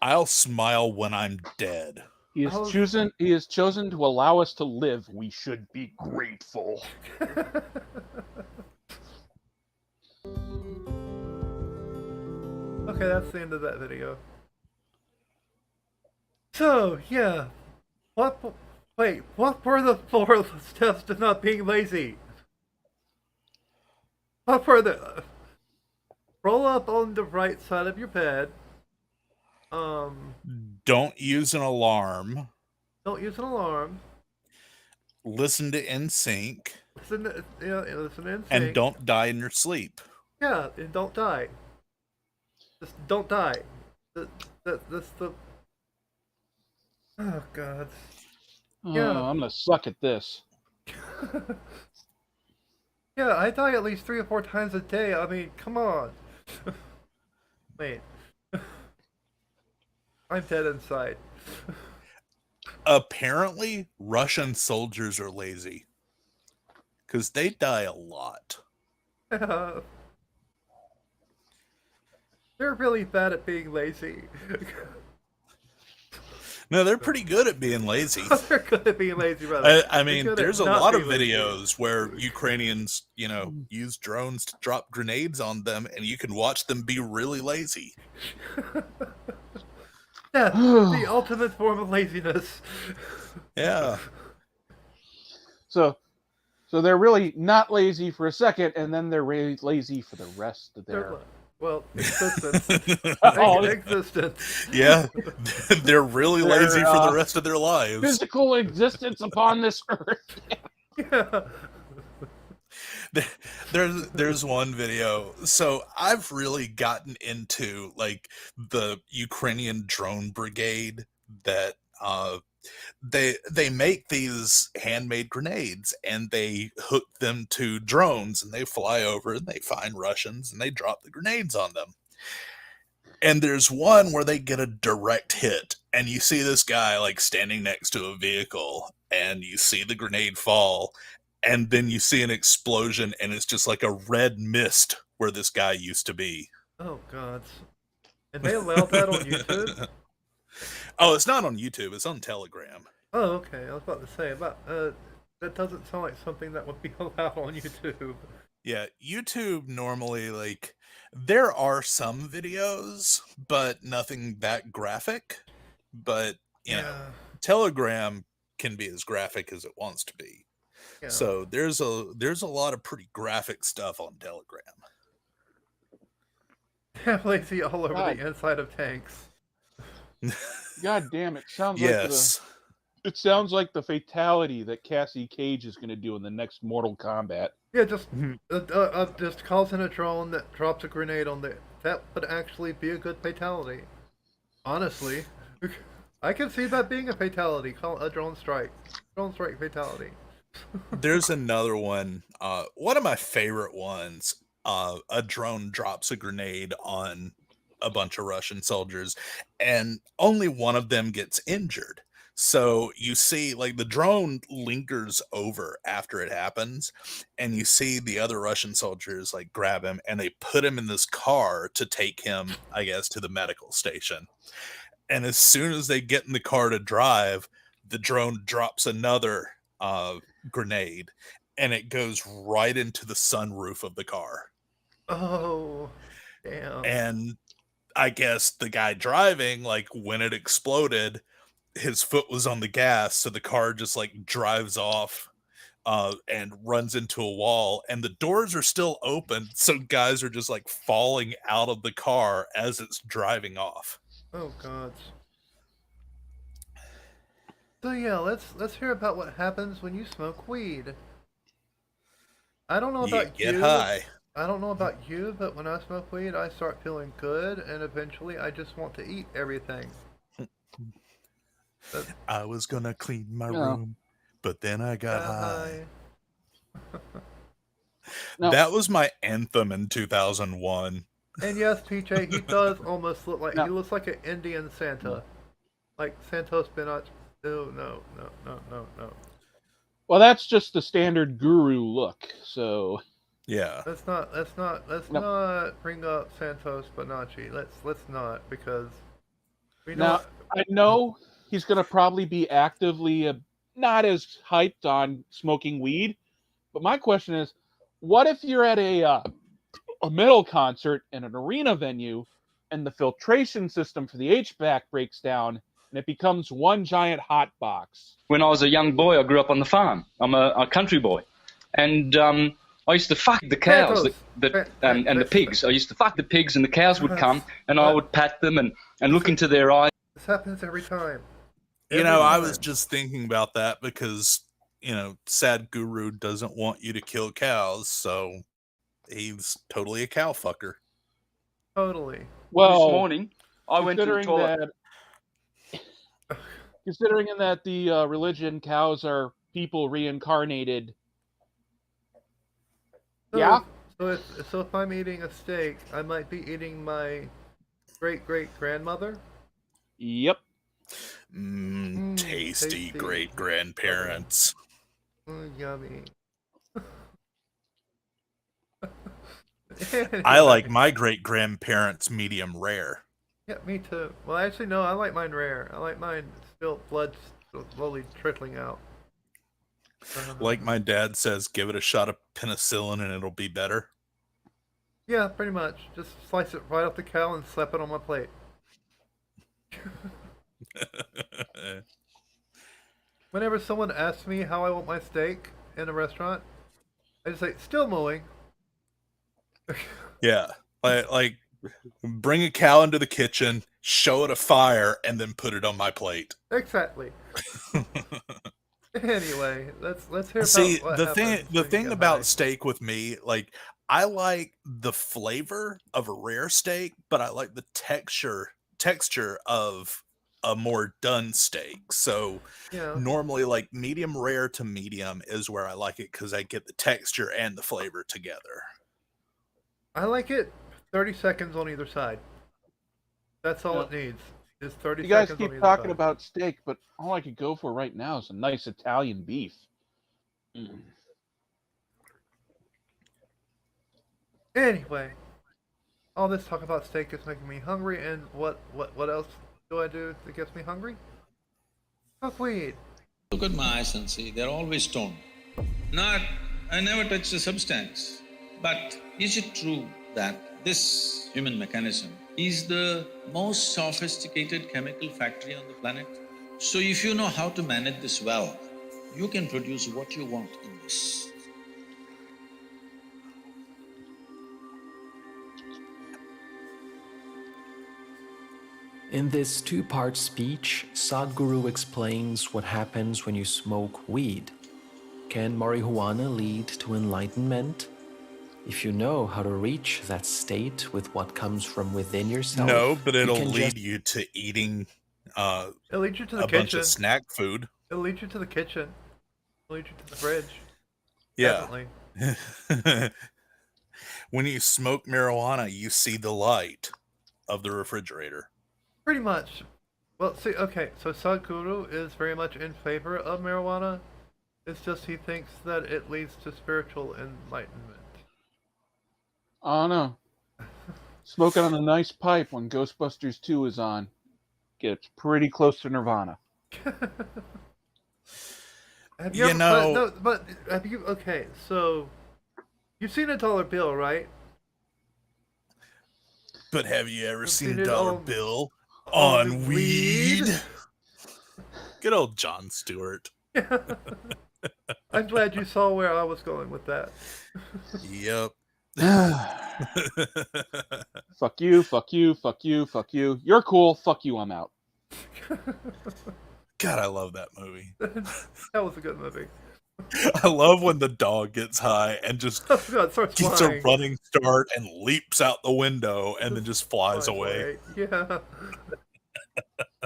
Speaker 2: I'll smile when I'm dead.
Speaker 6: He has
Speaker 3: Oh.
Speaker 6: chosen to allow us to live. We should be grateful.
Speaker 3: Okay, that's the end of that video. So, yeah. What were the 4 steps to not being lazy? What were the... roll up on the right side of your bed.
Speaker 2: Don't use an alarm.
Speaker 3: Don't use an alarm.
Speaker 2: Listen to NSYNC.
Speaker 3: Listen in
Speaker 2: And
Speaker 3: sync.
Speaker 2: don't die in your sleep.
Speaker 3: Yeah, and don't die. Just don't die. That's the... Oh, God. Yeah.
Speaker 6: Oh, I'm gonna suck at this.
Speaker 3: Yeah, I die at least 3 or 4 times a day. I mean, come on. Wait. I'm dead inside.
Speaker 2: Apparently, Russian soldiers are lazy. Because they die a lot.
Speaker 3: They're really bad at being lazy.
Speaker 2: No, they're pretty good at being lazy.
Speaker 3: They're good at being lazy, rather.
Speaker 2: I
Speaker 3: They're
Speaker 2: mean,
Speaker 3: good at
Speaker 2: there's a
Speaker 3: not
Speaker 2: lot of
Speaker 3: being lazy.
Speaker 2: videos where Ukrainians, use drones to drop grenades on them, and you can watch them be really lazy.
Speaker 3: Yeah, the ultimate form of laziness.
Speaker 2: Yeah.
Speaker 6: So they're really not lazy for a second, and then they're really lazy for the rest of their.
Speaker 3: Well, existence.
Speaker 6: Oh,
Speaker 3: Existence.
Speaker 2: Yeah. They're really
Speaker 6: Their,
Speaker 2: lazy for the rest of their lives.
Speaker 6: Physical existence upon this earth.
Speaker 3: Yeah.
Speaker 2: There's one video. So I've really gotten into like the Ukrainian drone brigade that they make these handmade grenades and they hook them to drones and they fly over and they find Russians and they drop the grenades on them. And there's one where they get a direct hit and you see this guy like standing next to a vehicle and you see the grenade fall. And then you see an explosion, and it's just like a red mist where this guy used to be.
Speaker 3: Oh, God. And they allowed that on YouTube?
Speaker 2: Oh, it's not on YouTube. It's on Telegram.
Speaker 3: Oh, okay. I was about to say, that doesn't sound like something that would be allowed on YouTube.
Speaker 2: Yeah, YouTube normally, like, there are some videos, but nothing that graphic. But, you know, Telegram can be as graphic as it wants to be.
Speaker 3: Yeah.
Speaker 2: So there's a lot of pretty graphic stuff on Telegram.
Speaker 3: Definitely see all over
Speaker 6: God.
Speaker 3: the inside of tanks.
Speaker 6: God damn, it sounds
Speaker 2: Yes.
Speaker 6: like the fatality that Cassie Cage is going to do in the next Mortal Kombat.
Speaker 3: Yeah, just calls in a drone that drops a grenade on there. That would actually be a good fatality. Honestly, I can see that being a fatality. Call it a drone strike. Drone strike fatality.
Speaker 2: There's another one. One of my favorite ones. A drone drops a grenade on a bunch of Russian soldiers, and only one of them gets injured. So you see, like, the drone lingers over after it happens, and you see the other Russian soldiers like grab him and they put him in this car to take him, I guess, to the medical station. And as soon as they get in the car to drive, the drone drops another grenade, and it goes right into the sunroof of the car.
Speaker 3: Oh, damn.
Speaker 2: And I guess the guy driving, like, when it exploded, his foot was on the gas, so the car just like drives off and runs into a wall, and the doors are still open, so guys are just like falling out of the car as it's driving off.
Speaker 3: Oh god. So yeah, let's hear about what happens when you smoke weed. I don't know
Speaker 2: You
Speaker 3: about
Speaker 2: get
Speaker 3: you.
Speaker 2: high.
Speaker 3: I don't know about you, but when I smoke weed, I start feeling good, and eventually I just want to eat everything.
Speaker 2: I was gonna clean my
Speaker 6: Yeah.
Speaker 2: room, but then I got high.
Speaker 6: No.
Speaker 2: That was my anthem in 2001.
Speaker 3: And yes, PJ, he does almost look like
Speaker 6: No.
Speaker 3: he looks like an Indian Santa, like Santos spinach. No.
Speaker 6: Well, that's just the standard guru look. So
Speaker 2: Yeah.
Speaker 3: Let's not bring up Santos Bonacci. Let's not, because we know.
Speaker 6: now I know he's going to probably be actively not as hyped on smoking weed, but my question is, what if you're at a metal concert in an arena venue, and the filtration system for the HVAC breaks down, and it becomes one giant hot box?
Speaker 7: When I was a young boy, I grew up on the farm. I'm a country boy. And I used to fuck the cows and the pigs. I used to fuck the pigs, and the cows would come, and I would pat them and look into their eyes.
Speaker 3: This happens every time.
Speaker 2: You know, I was just thinking about that because, you know, Sad Guru doesn't want you to kill cows, so he's totally a cow fucker.
Speaker 3: Totally.
Speaker 6: Well,
Speaker 7: this morning, I went to the toilet.
Speaker 6: Considering that the religion cows are people reincarnated. Yeah.
Speaker 3: So if I'm eating a steak, I might be eating my great-great-grandmother.
Speaker 6: Yep.
Speaker 2: Tasty great-grandparents.
Speaker 3: Yummy.
Speaker 2: I like my great-grandparents medium rare.
Speaker 3: Yeah, me too. Well, actually, no, I like mine rare. I like mine still blood slowly trickling out.
Speaker 2: Like my dad says, give it a shot of penicillin and it'll be better.
Speaker 3: Yeah, pretty much. Just slice it right off the cow and slap it on my plate. Whenever someone asks me how I want my steak in a restaurant, I just say, still mowing.
Speaker 2: Yeah. Like bring a cow into the kitchen, show it a fire, and then put it on my plate.
Speaker 3: Exactly. Anyway, let's hear
Speaker 2: See,
Speaker 3: about what
Speaker 2: the
Speaker 3: happens
Speaker 2: thing
Speaker 3: when you
Speaker 2: about
Speaker 3: get
Speaker 2: steak with me, like, I like the flavor of a rare steak, but I like the texture of a more done steak. So
Speaker 3: high. Yeah.
Speaker 2: normally, like, medium rare to medium is where I like it because I get the texture and the flavor together.
Speaker 3: I like it 30 seconds on either side. That's all
Speaker 6: Yeah.
Speaker 3: it needs. Is 30
Speaker 6: You guys
Speaker 3: seconds on
Speaker 6: keep
Speaker 3: either
Speaker 6: talking
Speaker 3: side.
Speaker 6: about steak, but all I could go for right now is a nice Italian beef.
Speaker 3: Anyway, all this talk about steak is making me hungry, and what else do I do that gets me hungry? Smoke weed.
Speaker 8: Look at my eyes and see, they're always stoned. I never touch the substance. But is it true that this human mechanism is the most sophisticated chemical factory on the planet? So if you know how to manage this well, you can produce what you want in this.
Speaker 9: In this two-part speech, Sadhguru explains what happens when you smoke weed. Can marijuana lead to enlightenment? If you know how to reach that state with what comes from within yourself,
Speaker 2: No, but it'll
Speaker 9: you can
Speaker 2: lead you to eating
Speaker 3: It'll lead you to the
Speaker 2: a bunch
Speaker 3: kitchen.
Speaker 2: of snack food.
Speaker 3: It'll lead you to the kitchen. It'll lead you to the fridge.
Speaker 2: Yeah.
Speaker 3: Definitely.
Speaker 2: When you smoke marijuana, you see the light of the refrigerator.
Speaker 3: Pretty much. Well, see, okay, so Sadhguru is very much in favor of marijuana. It's just he thinks that it leads to spiritual enlightenment.
Speaker 6: I don't know. Smoking on a nice pipe when Ghostbusters 2 is on gets pretty close to Nirvana.
Speaker 3: Have you ever, but have you, okay, so you've seen a dollar bill, right?
Speaker 2: But have you ever seen a dollar bill on weed? Good old Jon Stewart.
Speaker 3: I'm glad you saw where I was going with that.
Speaker 2: Yep.
Speaker 6: Fuck you, fuck you, fuck you, fuck you. You're cool, fuck you, I'm out.
Speaker 2: God, I love that movie.
Speaker 3: That was a good movie.
Speaker 2: I love when the dog gets high and just gets a running start and leaps out the window and then just flies away.
Speaker 3: Yeah.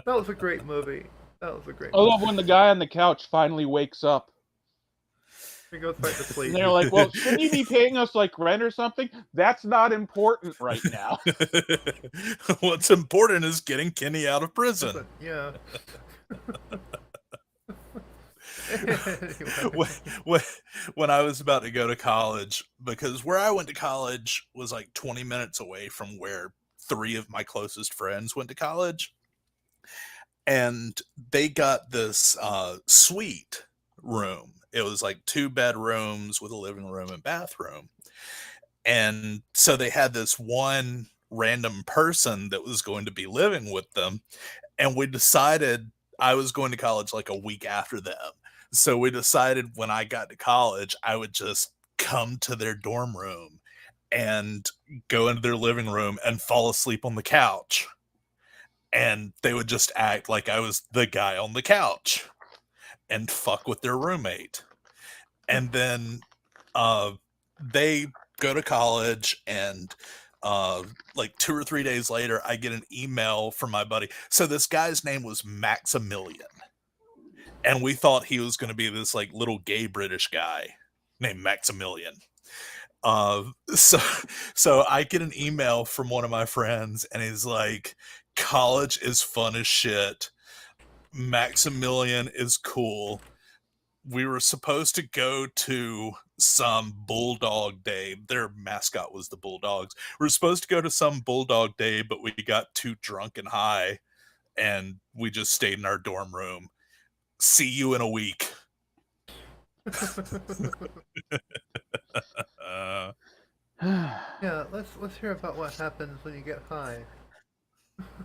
Speaker 3: That was a great movie. That was a great
Speaker 6: movie. I love when the guy on the couch finally wakes up.
Speaker 3: He goes back to sleep.
Speaker 6: And they're like, well, shouldn't you be paying us like rent or something? That's not important right now.
Speaker 2: What's important is getting Kenny out of prison.
Speaker 3: Yeah.
Speaker 2: When I was about to go to college, because where I went to college was like 20 minutes away from where 3 of my closest friends went to college. And they got this suite room. It was like 2 bedrooms with a living room and bathroom. And so they had this one random person that was going to be living with them. And we decided, I was going to college like a week after them. So we decided when I got to college, I would just come to their dorm room and go into their living room and fall asleep on the couch. And they would just act like I was the guy on the couch and fuck with their roommate. And then they go to college, and like 2 or 3 days later, I get an email from my buddy. So this guy's name was Maximilian. And we thought he was going to be this like little gay British guy named Maximilian. So I get an email from one of my friends, and he's like, college is fun as shit. Maximilian is cool. We were supposed to go to some Bulldog Day. Their mascot was the Bulldogs. We were supposed to go to some Bulldog Day, but we got too drunk and high, and we just stayed in our dorm room. See you in a week.
Speaker 3: Yeah, let's hear about what happens when you get high.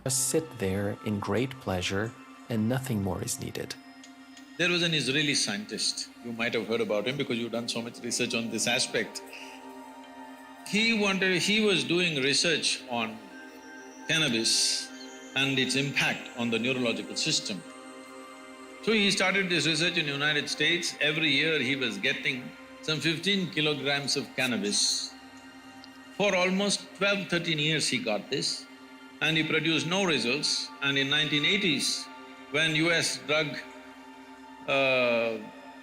Speaker 9: Just sit there in great pleasure, and nothing more is needed.
Speaker 8: There was an Israeli scientist, you might have heard about him because you've done so much research on this aspect. He was doing research on cannabis and its impact on the neurological system. So he started this research in the United States. Every year he was getting some 15 kilograms of cannabis. For almost 12, 13 years he got this, and he produced no results. And in 1980s, when US drug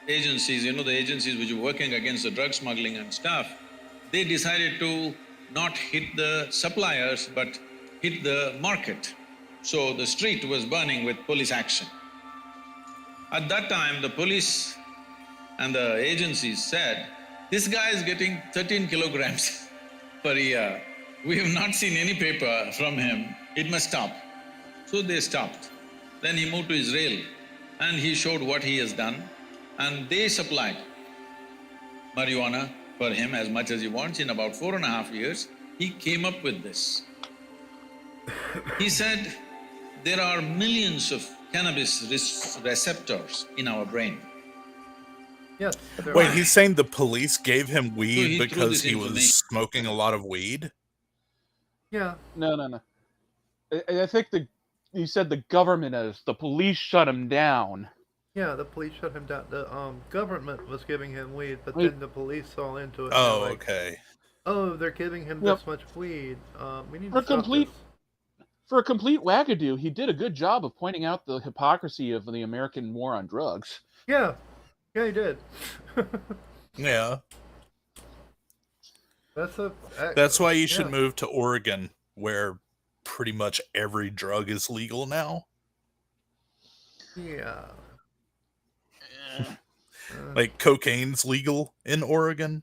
Speaker 8: agencies, you know, the agencies which are working against the drug smuggling and stuff, they decided to not hit the suppliers but hit the market. So the street was burning with police action. At that time, the police and the agencies said, this guy is getting 13 kilograms per year. We have not seen any paper from him. It must stop. So they stopped. Then he moved to Israel and he showed what he has done, and they supplied marijuana for him as much as he wants. In about 4.5 years, he came up with this. He said, there are millions of cannabis receptors in our brain.
Speaker 3: Yes.
Speaker 2: Wait, he's saying the police gave him weed
Speaker 8: he threw
Speaker 2: because
Speaker 8: this
Speaker 2: he was
Speaker 8: information.
Speaker 2: smoking a lot of weed?
Speaker 3: Yeah.
Speaker 6: No. I think you said the government is. The police shut him down.
Speaker 3: Yeah, the police shut him down. The government was giving him weed, but
Speaker 6: Wait.
Speaker 3: then the police saw into it.
Speaker 2: Oh,
Speaker 3: and they're like,
Speaker 2: okay.
Speaker 3: oh, they're giving him
Speaker 6: Yep.
Speaker 3: this much weed. We need
Speaker 6: For
Speaker 3: to stop
Speaker 6: complete-
Speaker 3: this.
Speaker 6: For a complete wackadoo, he did a good job of pointing out the hypocrisy of the American war on drugs.
Speaker 3: Yeah, he did.
Speaker 2: Yeah.
Speaker 3: That's
Speaker 2: why you should move to Oregon, where pretty much every drug is legal now.
Speaker 3: Yeah.
Speaker 2: Like cocaine's legal in Oregon.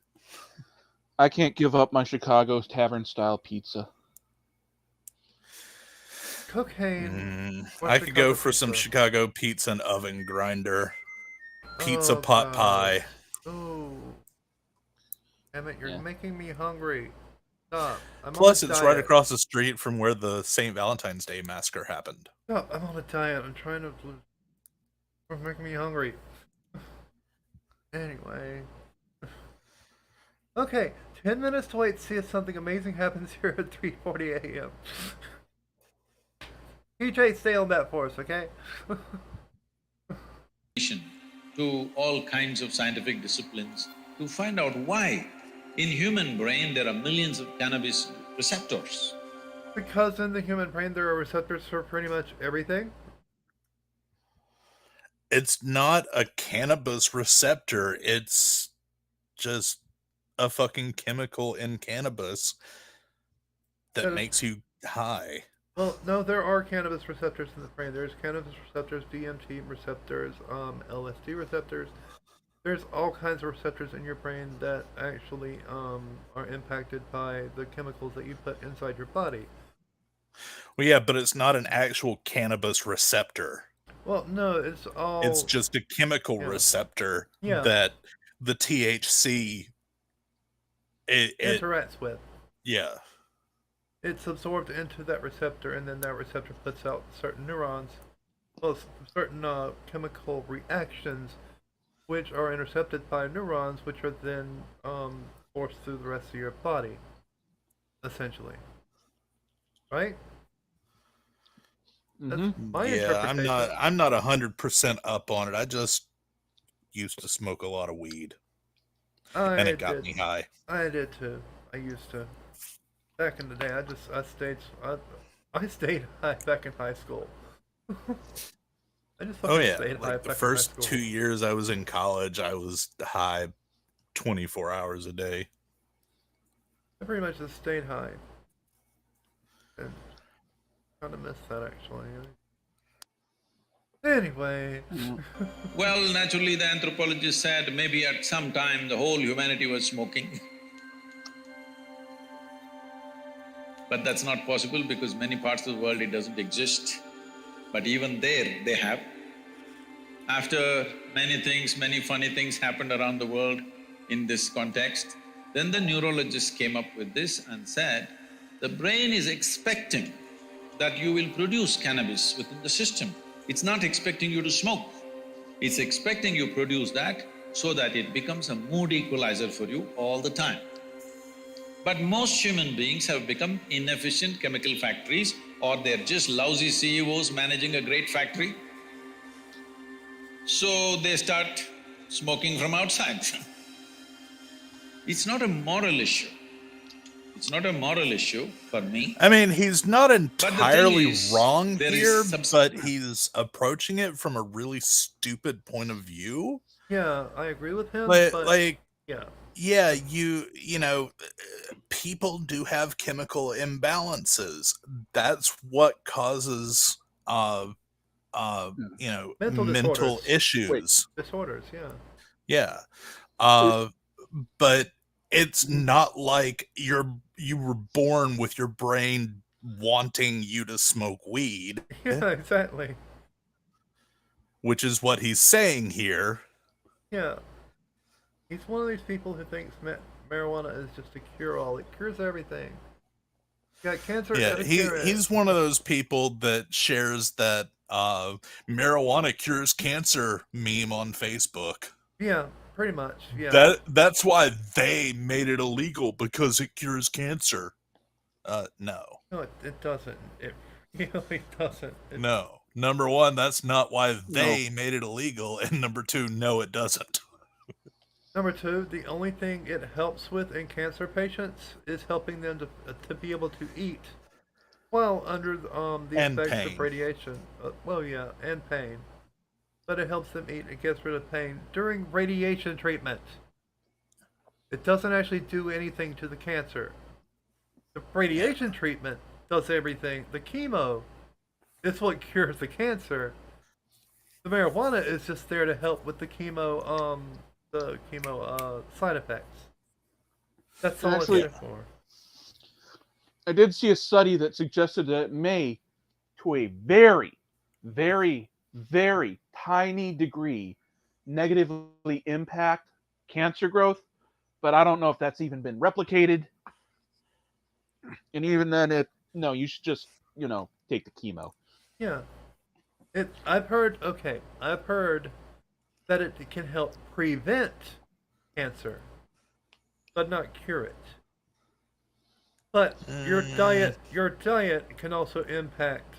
Speaker 6: I can't give up my Chicago's tavern-style pizza.
Speaker 3: Cocaine.
Speaker 2: I could go for some Chicago pizza and oven grinder. Pizza pot pie.
Speaker 3: Oh. Damn it, you're making me hungry. Stop.
Speaker 2: Plus, it's right across the street from where the St. Valentine's Day massacre happened.
Speaker 3: Stop, I'm on a diet. I'm trying to lose. You're making me hungry. Anyway. Okay, 10 minutes to wait to see if something amazing happens here at 3:40 a.m. PJ, stay on that for us, okay?
Speaker 8: To all kinds of scientific disciplines to find out why in human brain there are millions of cannabis receptors.
Speaker 3: Because in the human brain there are receptors for pretty much everything.
Speaker 2: It's not a cannabis receptor, it's just a fucking chemical in cannabis that makes you high.
Speaker 3: Well, no, there are cannabis receptors in the brain. There's cannabis receptors, DMT receptors, LSD receptors. There's all kinds of receptors in your brain that actually are impacted by the chemicals that you put inside your body.
Speaker 2: Well, yeah, but it's not an actual cannabis receptor.
Speaker 3: Well, no, it's
Speaker 2: just a chemical receptor that the THC
Speaker 3: interacts with.
Speaker 2: Yeah.
Speaker 3: It's absorbed into that receptor, and then that receptor puts out certain neurons, well, certain chemical reactions, which are intercepted by neurons, which are then forced through the rest of your body, essentially. Right? That's my interpretation.
Speaker 2: I'm not 100% up on it. I just used to smoke a lot of weed, and it got me high.
Speaker 3: I did too. I used to. Back in the day, I stayed high back in high school. I just stayed high
Speaker 2: like the first 2 years I was in college, I was high 24 hours a day.
Speaker 3: I pretty much just stayed high. And kind of missed that, actually. Anyway.
Speaker 8: Well, naturally, the anthropologist said maybe at some time the whole humanity was smoking. But that's not possible because many parts of the world it doesn't exist. But even there, they have. After many things, many funny things happened around the world in this context, then the neurologists came up with this and said, the brain is expecting that you will produce cannabis within the system. It's not expecting you to smoke. It's expecting you produce that so that it becomes a mood equalizer for you all the time. But most human beings have become inefficient chemical factories, or they're just lousy CEOs managing a great factory. So they start smoking from outside. It's not a moral issue. It's not a moral issue for me.
Speaker 2: I mean, he's not entirely wrong here, but he's approaching it from a really stupid point of view.
Speaker 3: Yeah, I agree with him,
Speaker 2: yeah, you know, people do have chemical imbalances. That's what causes you know, mental issues.
Speaker 3: Disorders, yeah.
Speaker 2: Yeah. But it's not like you were born with your brain wanting you to smoke weed.
Speaker 3: Yeah, exactly.
Speaker 2: Which is what he's saying here.
Speaker 3: Yeah. He's one of these people who thinks marijuana is just a cure-all. It cures everything. You got cancer.
Speaker 2: Yeah, he's one of those people that shares that marijuana cures cancer meme on Facebook.
Speaker 3: Yeah, Pretty much, yeah.
Speaker 2: That's why they made it illegal, because it cures cancer. No.
Speaker 3: No, it doesn't. It really doesn't.
Speaker 2: No. Number one, that's not why
Speaker 6: No.
Speaker 2: they made it illegal, and number two, no, it doesn't.
Speaker 3: Number two, the only thing it helps with in cancer patients is helping them to be able to eat while under the
Speaker 2: And
Speaker 3: effects
Speaker 2: pain.
Speaker 3: of radiation. Well, yeah, and pain. But it helps them eat. It gets rid of pain during radiation treatment. It doesn't actually do anything to the cancer. The radiation treatment does everything. The chemo is what cures the cancer. The marijuana is just there to help with the chemo side effects. That's all
Speaker 6: Actually,
Speaker 3: it's there for.
Speaker 6: I did see a study that suggested that it may, to a very, very, very tiny degree, negatively impact cancer growth, but I don't know if that's even been replicated. And even then, you should just, take the chemo.
Speaker 3: Yeah. I've heard that it can help prevent cancer, but not cure it. But your diet can also impact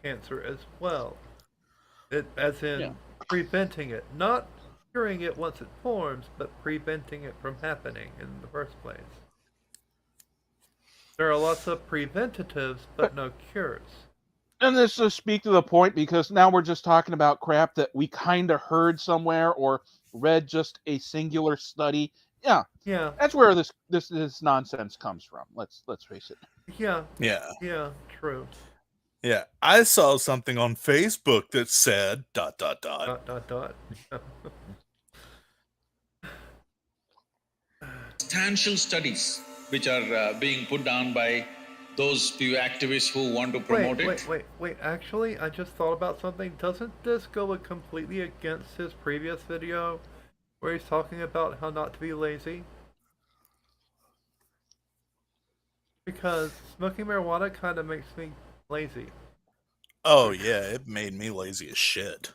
Speaker 3: cancer as well. As in preventing it, not curing it once it forms, but preventing it from happening in the first place. There are lots of preventatives, but no cures.
Speaker 6: And this will speak to the point, because now we're just talking about crap that we kind of heard somewhere or read just a singular study. Yeah, that's where this nonsense comes from. Let's face it.
Speaker 3: Yeah,
Speaker 2: Yeah.
Speaker 3: True.
Speaker 2: Yeah. I saw something on Facebook that said ...
Speaker 8: Substantial studies which are being put down by those few activists who want to promote it.
Speaker 3: Wait. Actually, I just thought about something. Doesn't this go completely against his previous video where he's talking about how not to be lazy? Because smoking marijuana kind of makes me lazy.
Speaker 2: Oh, yeah, it made me lazy as shit.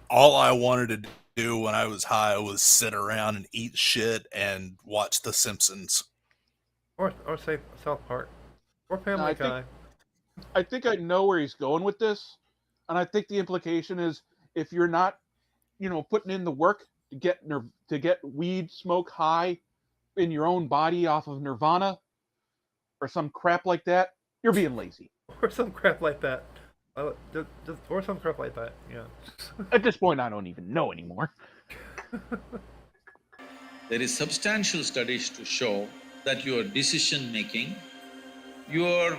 Speaker 2: All I wanted to do when I was high was sit around and eat shit and watch The Simpsons.
Speaker 3: Or say South Park. Or Family Guy.
Speaker 6: I think I know where he's going with this. And I think the implication is, if you're not, putting in the work to get weed smoke high in your own body off of nirvana or some crap like that, you're being lazy.
Speaker 3: Or some crap like that. Or some crap like that, yeah.
Speaker 6: At this point, I don't even know anymore.
Speaker 8: There is substantial studies to show that your decision making, your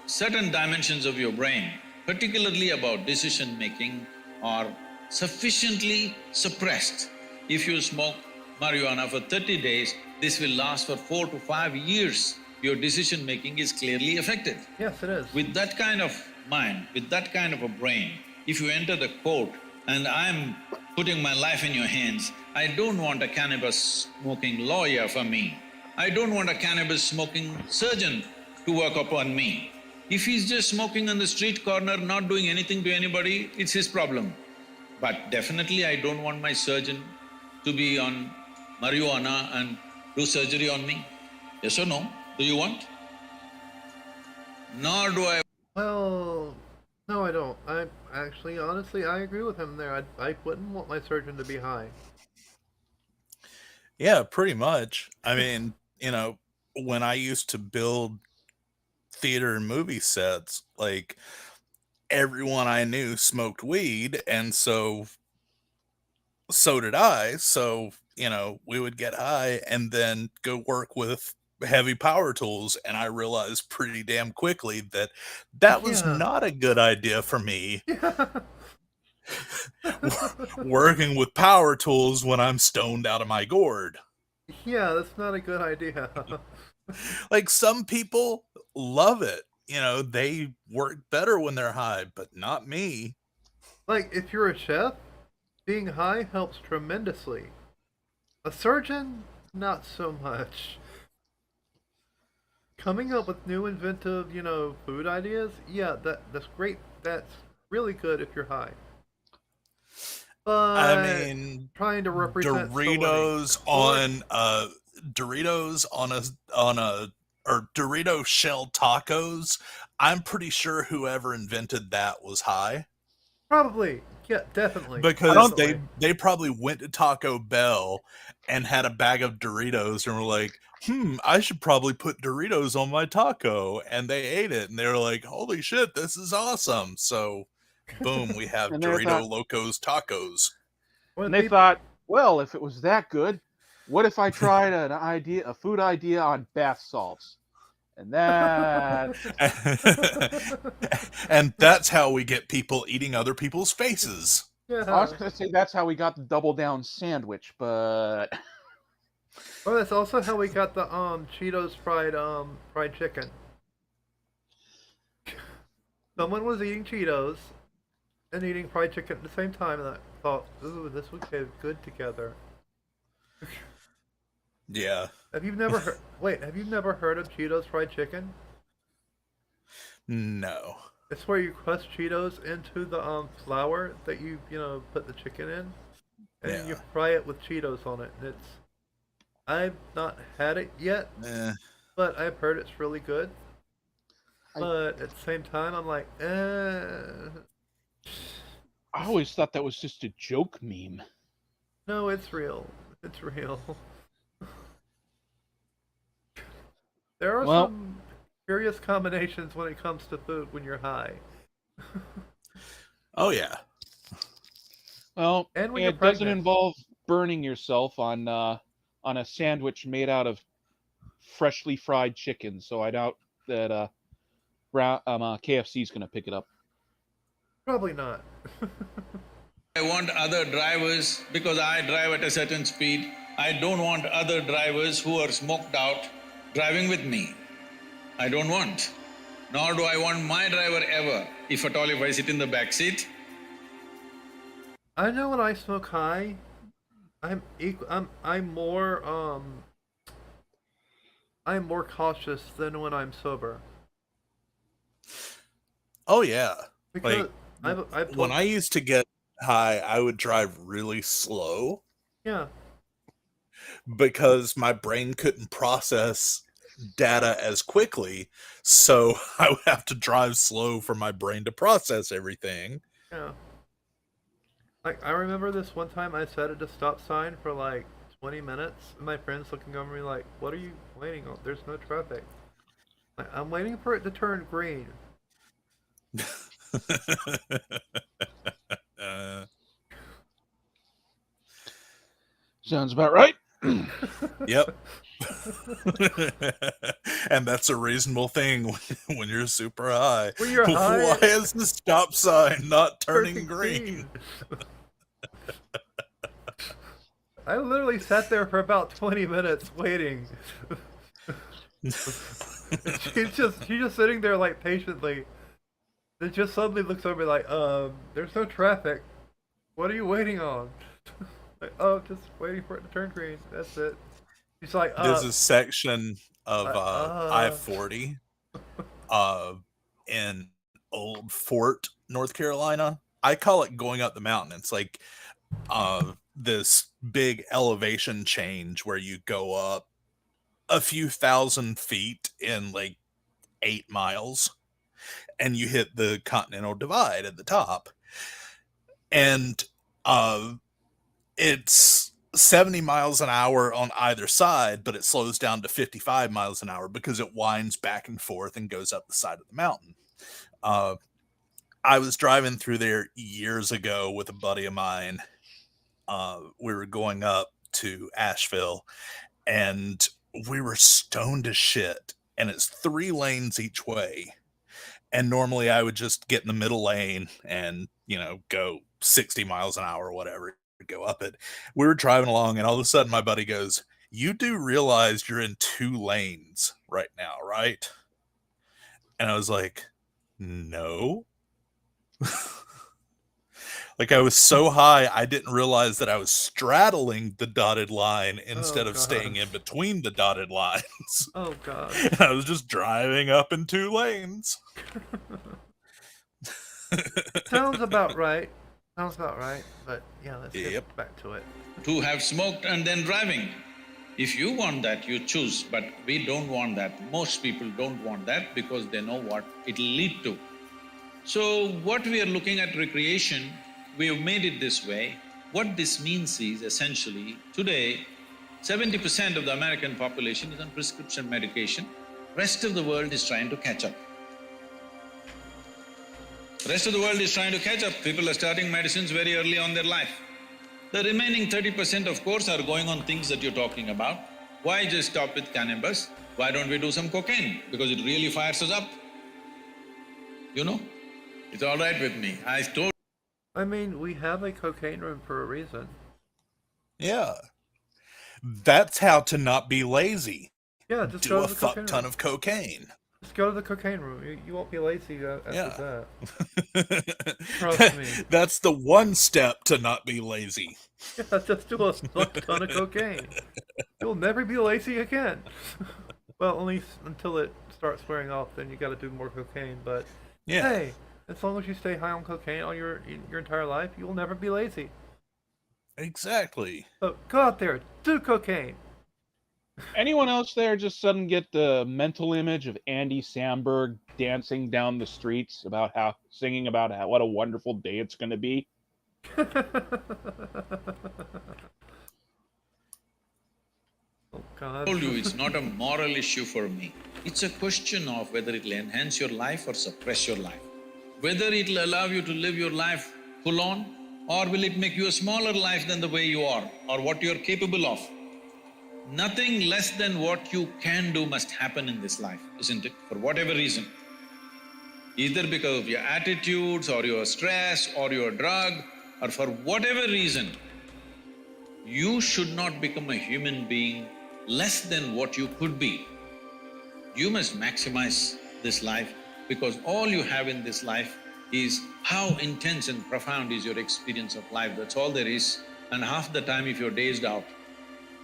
Speaker 8: certain dimensions of your brain, particularly about decision making, are sufficiently suppressed. If you smoke marijuana for 30 days, this will last for 4 to 5 years. Your decision making is clearly affected.
Speaker 3: Yes, it is.
Speaker 8: With that kind of mind, with that kind of a brain, if you enter the court and I'm putting my life in your hands, I don't want a cannabis smoking lawyer for me. I don't want a cannabis smoking surgeon to work upon me. If he's just smoking on the street corner, not doing anything to anybody, it's his problem. But definitely I don't want my surgeon to be on marijuana and do surgery on me. Yes or no? Do you want? Nor do I…
Speaker 3: Well, no, I don't. Honestly, I agree with him there. I wouldn't want my surgeon to be high.
Speaker 2: Yeah, pretty much. I mean, when I used to build theater and movie sets, like, everyone I knew smoked weed, and so did I. So, we would get high and then go work with heavy power tools, and I realized pretty damn quickly that was not a good idea for me. Working with power tools when I'm stoned out of my gourd.
Speaker 3: Yeah, that's not a good idea.
Speaker 2: Like, some people love it. They work better when they're high, but not me.
Speaker 3: Like, if you're a chef, being high helps tremendously. A surgeon, not so much. Coming up with new inventive, food ideas, yeah, that's great. That's really good if you're high. but
Speaker 2: I mean,
Speaker 3: trying to represent so many.
Speaker 2: Doritos on a or Dorito shell tacos. I'm pretty sure whoever invented that was high.
Speaker 3: Probably. Yeah, definitely.
Speaker 2: Because
Speaker 3: Definitely.
Speaker 2: they probably went to Taco Bell and had a bag of Doritos and were like, I should probably put Doritos on my taco. And they ate it and they were like, holy shit, this is awesome. So boom, we have
Speaker 6: And they
Speaker 2: Dorito
Speaker 6: thought-
Speaker 2: Locos tacos.
Speaker 3: When
Speaker 6: And they
Speaker 3: people-
Speaker 6: thought, well, if it was that good, what if I tried a food idea on bath salts? And that
Speaker 2: And that's how we get people eating other people's faces.
Speaker 6: I was
Speaker 3: Yeah.
Speaker 6: gonna say that's how we got the double down sandwich, but
Speaker 3: Well, that's also how we got the Cheetos fried chicken. Someone was eating Cheetos and eating fried chicken at the same time, and I thought, ooh, this would go good together.
Speaker 2: Yeah.
Speaker 3: Have you never heard? Wait, have you never heard of Cheetos fried chicken?
Speaker 2: No.
Speaker 3: It's where you crush Cheetos into the flour that you put the chicken in, and then you
Speaker 2: Yeah.
Speaker 3: fry it with Cheetos on it. And I've not had it yet, but I've heard it's really good. But at the same time, I'm like,
Speaker 6: I always thought that was just a joke meme.
Speaker 3: no, it's real. It's real. There are
Speaker 6: Well-
Speaker 3: some curious combinations when it comes to food when you're high.
Speaker 2: Oh yeah.
Speaker 6: Well,
Speaker 3: And when
Speaker 6: it
Speaker 3: you're
Speaker 6: doesn't
Speaker 3: pregnant.
Speaker 6: involve burning yourself on a sandwich made out of freshly fried chicken. So I doubt that KFC is going to pick it up.
Speaker 3: Probably not.
Speaker 8: I want other drivers, because I drive at a certain speed, I don't want other drivers who are smoked out driving with me. I don't want. Nor do I want my driver ever, if at all if I sit in the back seat.
Speaker 3: I know when I smoke high, I'm more cautious than when I'm sober.
Speaker 2: Oh yeah.
Speaker 3: Because
Speaker 2: Like,
Speaker 3: I've
Speaker 2: when
Speaker 3: told,
Speaker 2: I used to get high, I would drive really slow
Speaker 3: yeah,
Speaker 2: because my brain couldn't process data as quickly. So I would have to drive slow for my brain to process everything.
Speaker 3: yeah. Like I remember this one time I sat at a stop sign for like 20 minutes, and my friends looking over me like, "What are you waiting on? There's no traffic." Like, I'm waiting for it to turn green.
Speaker 6: Sounds about right.
Speaker 2: Yep. And that's a reasonable thing when you're super high.
Speaker 3: When you're high,
Speaker 2: Why is the stop sign not turning green?
Speaker 3: I literally sat there for about 20 minutes waiting. she's just sitting there like patiently. Then just suddenly looks over like, there's no traffic. What are you waiting on? Like, oh, just waiting for it to turn green. That's it. She's like,
Speaker 2: There's a section of I-40 in Old Fort, North Carolina. I call it going up the mountain. It's like this big elevation change where you go up a few thousand feet in like 8 miles and you hit the Continental Divide at the top. And it's 70 miles an hour on either side, but it slows down to 55 miles an hour because it winds back and forth and goes up the side of the mountain. I was driving through there years ago with a buddy of mine. We were going up to Asheville and we were stoned as shit, and it's 3 lanes each way. And normally I would just get in the middle lane and, go 60 miles an hour or whatever, go up it. We were driving along and all of a sudden my buddy goes, "You do realize you're in 2 lanes right now, right?" And I was like, "No." Like I was so high, I didn't realize that I was straddling the dotted line instead of staying in between the dotted lines.
Speaker 3: oh god.
Speaker 2: And I was just driving up in 2 lanes.
Speaker 3: Sounds about right. Sounds about right, but yeah, let's get back to it.
Speaker 8: To have smoked and then driving. If you want that, you choose, but we don't want that. Most people don't want that because they know what it'll lead to. So what we are looking at recreation, we have made it this way. What this means is essentially, today, 70% of the American population is on prescription medication. Rest of the world is trying to catch up. Rest of the world is trying to catch up. People are starting medicines very early on their life. The remaining 30%, of course, are going on things that you're talking about. Why just stop with cannabis? Why don't we do some cocaine? Because it really fires us up. You know? It's all right with me.
Speaker 3: I mean, we have a cocaine room for a reason.
Speaker 2: Yeah. That's how to not be lazy.
Speaker 3: Yeah, just
Speaker 2: do
Speaker 3: go
Speaker 2: a
Speaker 3: to the
Speaker 2: fuck
Speaker 3: cocaine
Speaker 2: ton
Speaker 3: room.
Speaker 2: of cocaine.
Speaker 3: Just go to the cocaine room. You won't be lazy after
Speaker 2: that.
Speaker 3: Trust me.
Speaker 2: That's the one step to not be lazy.
Speaker 3: Yeah, just do a fuck ton of cocaine. You'll never be lazy again. Well, at least until it starts wearing off, then you gotta do more cocaine, but
Speaker 2: yeah.
Speaker 3: Hey, as long as you stay high on cocaine all your entire life, you will never be lazy.
Speaker 2: Exactly.
Speaker 3: So go out there, do cocaine.
Speaker 6: Anyone else there just suddenly get the mental image of Andy Samberg dancing down the streets singing about what a wonderful day it's going to be?
Speaker 3: Oh God.
Speaker 8: I told you it's not a moral issue for me. It's a question of whether it'll enhance your life or suppress your life. Whether it'll allow you to live your life full on, or will it make you a smaller life than the way you are, or what you're capable of. Nothing less than what you can do must happen in this life, isn't it? For whatever reason. Either because of your attitudes, or your stress, or your drug, or for whatever reason, you should not become a human being less than what you could be. You must maximize this life because all you have in this life is how intense and profound is your experience of life, that's all there is. And half the time if you're dazed out,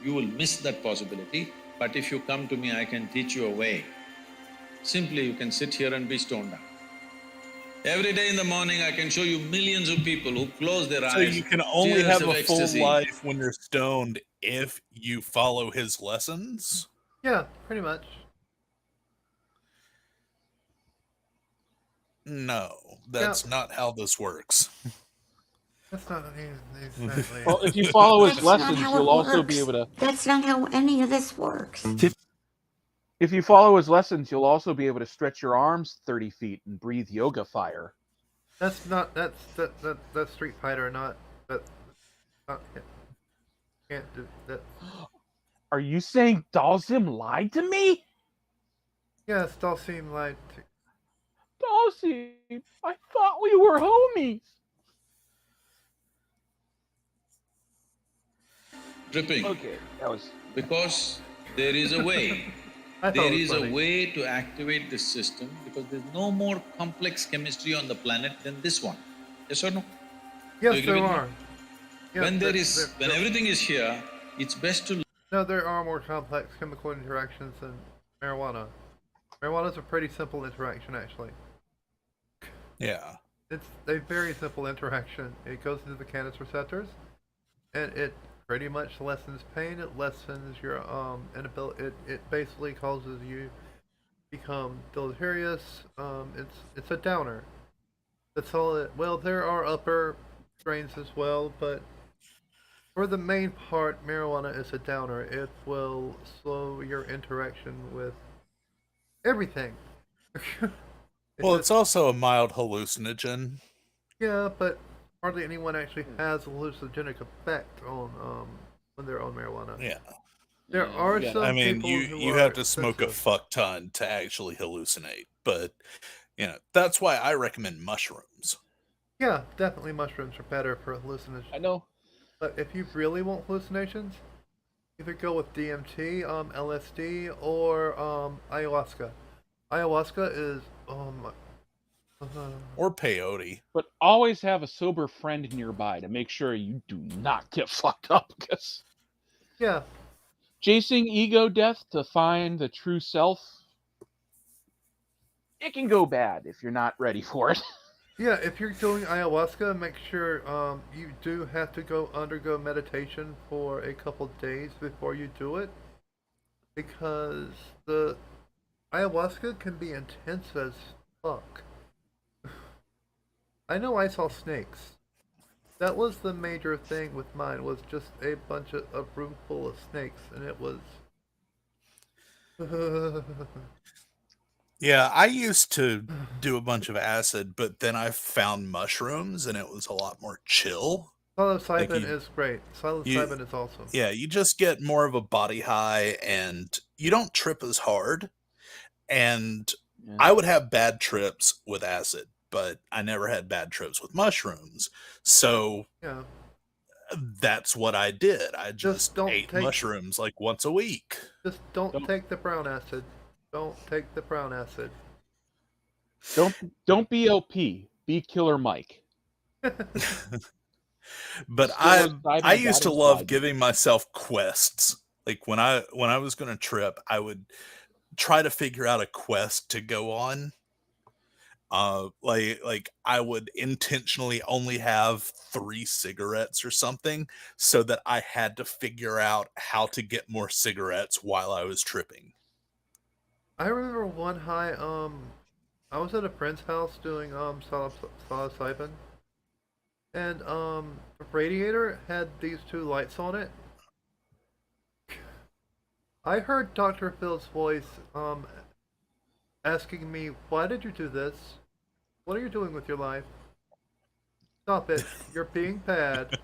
Speaker 8: you will miss that possibility. But if you come to me, I can teach you a way. Simply you can sit here and be stoned out. Every day in the morning I can show you millions of people who close their eyes.
Speaker 2: So you can only have a full
Speaker 8: ecstasy.
Speaker 2: life when you're stoned if you follow his lessons?
Speaker 3: Yeah, pretty much.
Speaker 2: No, that's not how this works.
Speaker 3: That's not exactly.
Speaker 6: Well, if you follow his
Speaker 10: That's
Speaker 6: lessons,
Speaker 10: not how
Speaker 6: you'll
Speaker 10: it
Speaker 6: also be
Speaker 10: works.
Speaker 6: able to…
Speaker 10: That's not how any of this works.
Speaker 6: If you follow his lessons, you'll also be able to stretch your arms 30 feet and breathe yoga fire.
Speaker 3: That's Street Fighter, not can't do that.
Speaker 6: Are you saying Dalsim lied to me?
Speaker 3: Yes, Dalsim lied to…
Speaker 6: Dalsim, I thought we were homies.
Speaker 8: Dripping.
Speaker 6: Okay, that was…
Speaker 8: Because there is a way. There is a way to activate this system because there's no more complex chemistry on the planet than this one. Yes or no?
Speaker 3: Yes, there are. Yes,
Speaker 8: when everything is here, it's best to…
Speaker 3: No, there are more complex chemical interactions than marijuana. Marijuana's a pretty simple interaction, actually.
Speaker 2: Yeah.
Speaker 3: It's a very simple interaction. It goes into the cannabis receptors, and it pretty much lessens pain. It lessens your inability. It basically causes you become deleterious. It's a downer. That's all it. Well, there are upper strains as well, but for the main part, marijuana is a downer. It will slow your interaction with everything.
Speaker 2: Well, it's also a mild hallucinogen.
Speaker 3: Yeah, but hardly anyone actually has a hallucinogenic effect on when they're on marijuana.
Speaker 2: Yeah.
Speaker 3: There are some
Speaker 2: I mean,
Speaker 3: people who
Speaker 2: you
Speaker 3: are
Speaker 2: have to smoke a
Speaker 3: sensitive.
Speaker 2: fuck ton to actually hallucinate, but that's why I recommend mushrooms.
Speaker 3: Yeah, definitely mushrooms are better for hallucinations.
Speaker 6: I know.
Speaker 3: But if you really want hallucinations, either go with DMT, LSD, or ayahuasca. Ayahuasca is
Speaker 2: or peyote.
Speaker 6: But always have a sober friend nearby to make sure you do not get fucked up. Because
Speaker 3: yeah,
Speaker 6: chasing ego death to find the true self, it can go bad if you're not ready for it.
Speaker 3: Yeah, if you're doing ayahuasca, make sure you do have to go undergo meditation for a couple days before you do it, because the ayahuasca can be intense as fuck. I know I saw snakes. That was the major thing with mine, was just a bunch of a room full of snakes, and it was.
Speaker 2: Yeah, I used to do a bunch of acid, but then I found mushrooms and it was a lot more chill. Like
Speaker 3: Psilocybin is great.
Speaker 2: you
Speaker 3: Psilocybin is awesome.
Speaker 2: yeah, you just get more of a body high and you don't trip as hard. And
Speaker 6: Yeah.
Speaker 2: I would have bad trips with acid, but I never had bad trips with mushrooms. So
Speaker 3: Yeah.
Speaker 2: that's what I did. I
Speaker 3: Just
Speaker 2: just
Speaker 3: don't
Speaker 2: ate
Speaker 3: take.
Speaker 2: mushrooms like once a week.
Speaker 3: Just don't
Speaker 6: Don't
Speaker 3: take the brown acid. Don't take the brown acid.
Speaker 6: don't be LP. Be Killer Mike.
Speaker 2: But I
Speaker 6: Psilocybin
Speaker 2: used
Speaker 6: got
Speaker 2: to love
Speaker 6: inside me.
Speaker 2: giving myself quests. Like when I was going to trip, I would try to figure out a quest to go on. Like I would intentionally only have 3 cigarettes or something so that I had to figure out how to get more cigarettes while I was tripping.
Speaker 3: I remember one high. I was at a friend's house doing psilocybin, and the radiator had these two lights on it. I heard Dr. Phil's voice asking me, "Why did you do this? What are you doing with your life? Stop it! You're being bad."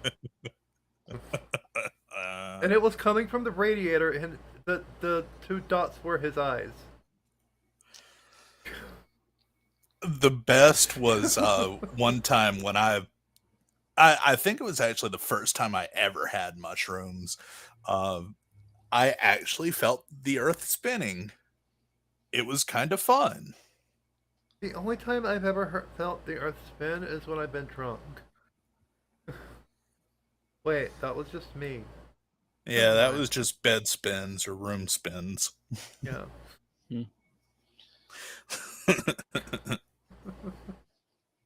Speaker 3: And it was coming from the radiator, and the two dots were his eyes.
Speaker 2: The best was one time when I think it was actually the first time I ever had mushrooms. Uh, I actually felt the earth spinning. It was kind of fun.
Speaker 3: The only time I've ever felt the earth spin is when I've been drunk. Wait, that was just me.
Speaker 2: Yeah, that was just bed spins or room spins.
Speaker 3: Yeah.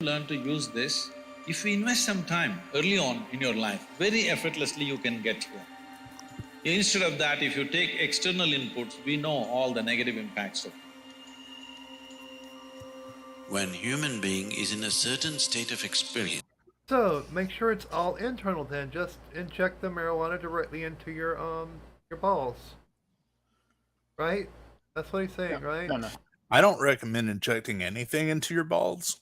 Speaker 8: Learn to use this. If you invest some time early on in your life, very effortlessly you can get here. Instead of that, if you take external inputs, we know all the negative impacts of it.
Speaker 4: When human being is in a certain state of experience.
Speaker 3: So make sure it's all internal then. Just inject the marijuana directly into your balls. Right? That's what he's saying, right?
Speaker 6: No.
Speaker 2: I don't recommend injecting anything into your balls.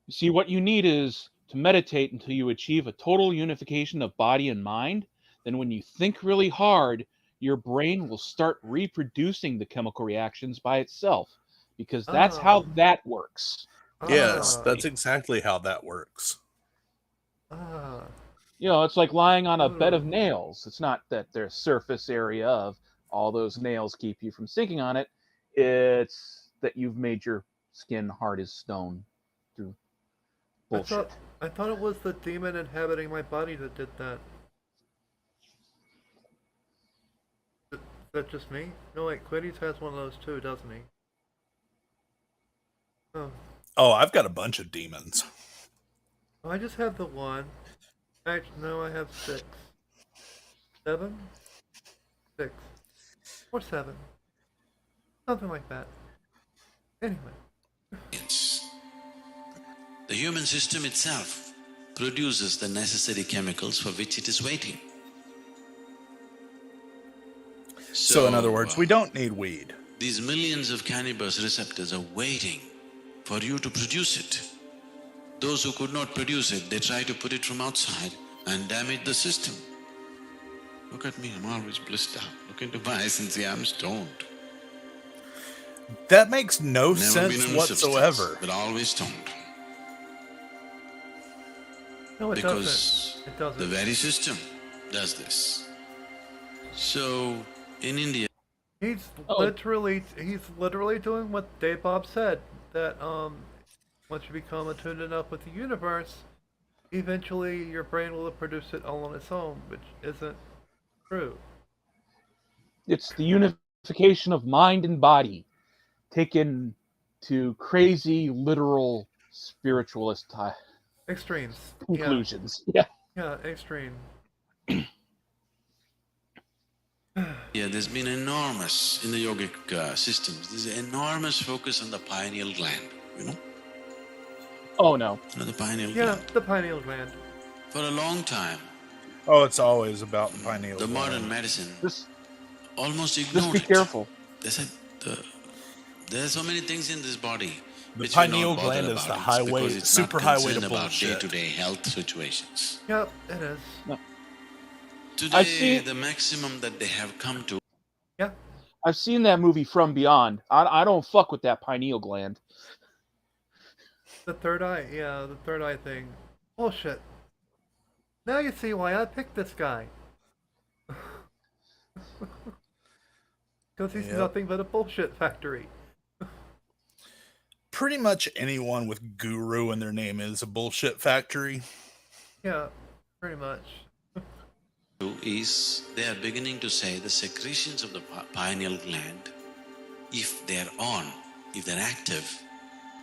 Speaker 6: You see, what you need is to meditate until you achieve a total unification of body and mind. Then when you think really hard, your brain will start reproducing the chemical reactions by itself, because that's how that works.
Speaker 2: Yes, that's exactly how that works.
Speaker 6: You know, it's like lying on a bed of nails. It's not that their surface area of all those nails keep you from sinking on it. It's that you've made your skin hard as stone through bullshit.
Speaker 3: I thought it was the demon inhabiting my body that did that. Is that just me? No, wait, Quiddy's has one of those too, doesn't he?
Speaker 2: Oh, I've got a bunch of demons.
Speaker 3: Oh, I just have the one. Actually, no, I have 6. 7? 6. Or 7. Something like that. Anyway.
Speaker 4: The human system itself produces the necessary chemicals for which it is waiting.
Speaker 2: So in other words, we don't need weed.
Speaker 4: These millions of cannabis receptors are waiting for you to produce it. Those who could not produce it, they try to put it from outside and damage the system. Look at me, I'm always blissed out. Look into my eyes and see I'm stoned.
Speaker 2: That makes no
Speaker 4: Never
Speaker 2: sense
Speaker 4: been on
Speaker 2: whatsoever.
Speaker 4: substance, but always stoned.
Speaker 3: No, it
Speaker 4: Because
Speaker 3: doesn't. It doesn't.
Speaker 4: the very system does this. So, in India…
Speaker 3: He's literally doing what Dave Bob said, that once you become attuned enough with the universe, eventually your brain will produce it all on its own, which isn't true.
Speaker 6: It's the unification of mind and body taken to crazy literal spiritualist
Speaker 3: Extremes.
Speaker 6: conclusions. Yeah.
Speaker 3: Yeah, extreme.
Speaker 8: Yeah, there's been enormous, in the yogic systems, there's enormous focus on the pineal gland, you know?
Speaker 6: Oh, no.
Speaker 8: You know, the pineal
Speaker 3: Yeah,
Speaker 8: gland.
Speaker 3: the pineal gland.
Speaker 8: For a long time,
Speaker 2: Oh, it's always about the pineal
Speaker 8: the
Speaker 2: gland.
Speaker 8: modern medicine
Speaker 6: Just
Speaker 8: almost ignored
Speaker 6: be
Speaker 8: it.
Speaker 6: careful.
Speaker 8: They said, there are so many things in this body
Speaker 2: The
Speaker 8: which we're
Speaker 2: pineal
Speaker 8: not bothered
Speaker 2: gland is
Speaker 8: about.
Speaker 2: the
Speaker 8: It's
Speaker 2: highway,
Speaker 8: because it's
Speaker 2: super
Speaker 8: not
Speaker 2: highway to
Speaker 8: concerned about
Speaker 2: bullshit.
Speaker 8: day-to-day health situations.
Speaker 3: Yep, it is.
Speaker 8: Today, the maximum that they have come to.
Speaker 3: Yeah.
Speaker 6: I've seen that movie From Beyond. I don't fuck with that pineal gland.
Speaker 3: The third eye, yeah, the third eye thing. Bullshit. Now you see why I picked this guy. Because he's
Speaker 2: Yep.
Speaker 3: nothing but a bullshit factory.
Speaker 2: Pretty much anyone with guru in their name is a bullshit factory.
Speaker 3: Yeah, pretty much.
Speaker 8: Is they are beginning to say the secretions of the pineal gland, if they're on, if they're active,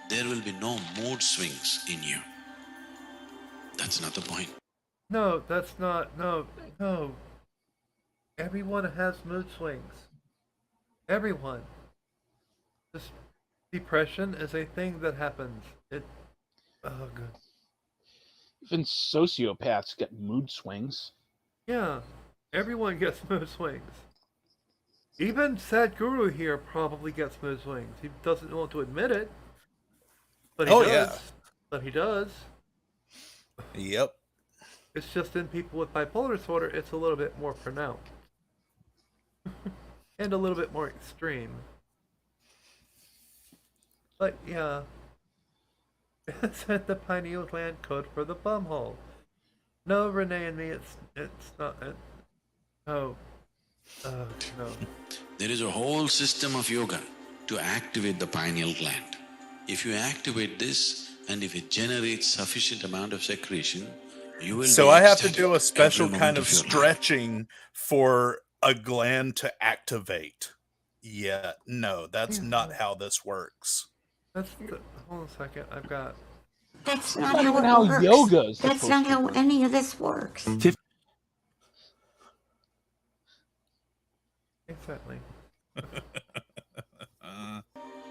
Speaker 8: there will be no mood swings in you. That's not the point.
Speaker 3: No, that's not. No. Everyone has mood swings. Everyone. Just depression is a thing that happens. Oh, good.
Speaker 6: Even sociopaths get mood swings.
Speaker 3: Yeah, everyone gets mood swings. Even Sadhguru here probably gets mood swings. He doesn't want to admit it, but he does.
Speaker 2: Yeah.
Speaker 3: But he does.
Speaker 2: Yep.
Speaker 3: It's just in people with bipolar disorder, it's a little bit more pronounced. And a little bit more extreme. But yeah. It's at the pineal gland code for the bumhole. No, Renee and me, it's not. No. No.
Speaker 8: There is a whole system of yoga to activate the pineal gland. If you activate this and if it generates sufficient amount of secretion, you will
Speaker 2: So
Speaker 8: be
Speaker 2: I have to
Speaker 8: ecstatic
Speaker 2: do a special
Speaker 8: every
Speaker 2: kind
Speaker 8: moment
Speaker 2: of
Speaker 8: your life.
Speaker 2: stretching for a gland to activate. Yeah, no, that's not how this works.
Speaker 3: Hold on a second, I've got...
Speaker 10: That's
Speaker 6: not
Speaker 10: not
Speaker 6: even
Speaker 10: how
Speaker 6: how
Speaker 10: it
Speaker 6: yoga
Speaker 10: works.
Speaker 6: is
Speaker 10: That's
Speaker 6: supposed
Speaker 10: not
Speaker 6: to
Speaker 10: how
Speaker 6: work.
Speaker 10: any of this works.
Speaker 3: Exactly.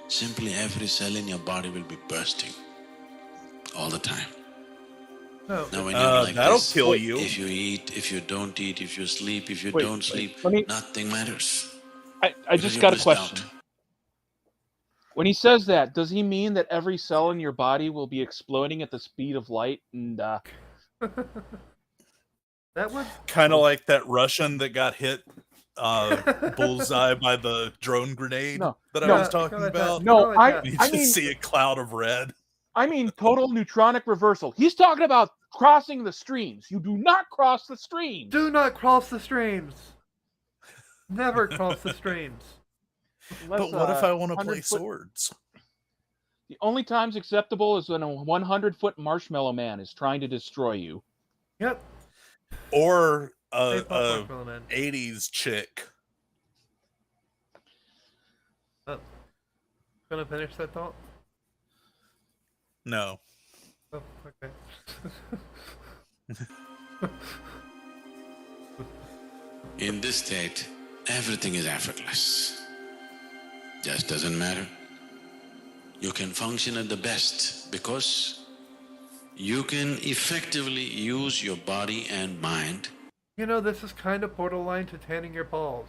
Speaker 8: Simply every cell in your body will be bursting all the time.
Speaker 3: No,
Speaker 8: Now when you're like
Speaker 2: that'll
Speaker 8: this,
Speaker 2: kill you.
Speaker 8: if you eat, if you don't eat, if you sleep, if you
Speaker 6: Wait,
Speaker 8: don't sleep,
Speaker 6: let me-
Speaker 8: nothing matters.
Speaker 6: I
Speaker 8: Because
Speaker 6: just
Speaker 8: you're
Speaker 6: got a
Speaker 8: blissed
Speaker 6: question.
Speaker 8: out.
Speaker 6: When he says that, does he mean that every cell in your body will be exploding at the speed of light? And
Speaker 3: that would...
Speaker 2: Kind of like that Russian that got hit bullseye by the drone grenade that I was talking about.
Speaker 6: No,
Speaker 2: You
Speaker 6: I
Speaker 2: just
Speaker 6: mean,
Speaker 2: see a cloud of red.
Speaker 6: I mean total neutronic reversal. He's talking about crossing the streams. You do not cross the streams.
Speaker 3: Do not cross the streams. Never cross the streams.
Speaker 2: But what if I want to play swords?
Speaker 6: The only times acceptable is when a 100-foot marshmallow man is trying to destroy you.
Speaker 3: Yep.
Speaker 2: Or
Speaker 3: Hey, Pop
Speaker 2: a
Speaker 3: Marshmallow Man.
Speaker 2: 80s chick.
Speaker 3: Gonna finish that thought?
Speaker 2: No.
Speaker 3: Oh, okay.
Speaker 8: In this state, everything is effortless. Just doesn't matter. You can function at the best because you can effectively use your body and mind.
Speaker 3: You know, this is kind of borderline to tanning your balls.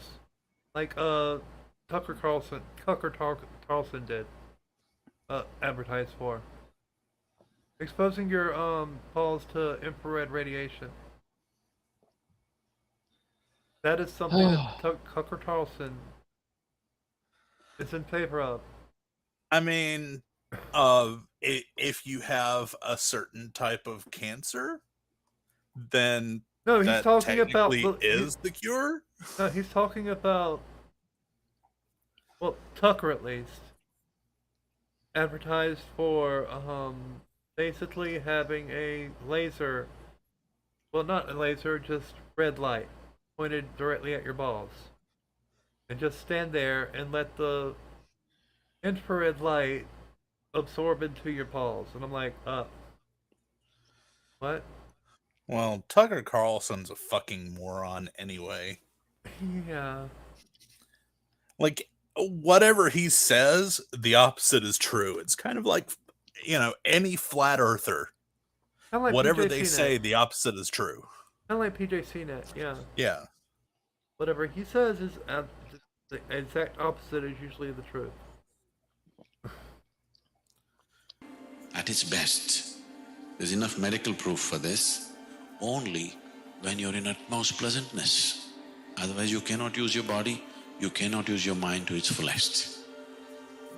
Speaker 3: Like, Tucker Carlson did. Advertised for. Exposing your, balls to infrared radiation. That is something that Tucker Carlson is in favor of.
Speaker 2: I mean, if you have a certain type of cancer, then
Speaker 3: No, he's
Speaker 2: that
Speaker 3: talking about
Speaker 2: technically is the cure.
Speaker 3: No, he's talking about, well, Tucker at least advertised for basically having a laser, well, not a laser, just red light pointed directly at your balls, and just stand there and let the infrared light absorb into your balls. And I'm like, what?
Speaker 2: Well, Tucker Carlson's a fucking moron anyway.
Speaker 3: Yeah.
Speaker 2: Like, whatever he says, the opposite is true. It's kind of like, any flat earther.
Speaker 3: Kind of like
Speaker 2: Whatever
Speaker 3: PJ
Speaker 2: they
Speaker 3: CNET.
Speaker 2: say, the opposite is true.
Speaker 3: Kind of like PJ CNET, yeah.
Speaker 2: Yeah.
Speaker 3: Whatever he says is the exact opposite is usually the truth.
Speaker 8: At its best, there's enough medical proof for this only when you're in utmost pleasantness. Otherwise, you cannot use your body, you cannot use your mind to its fullest.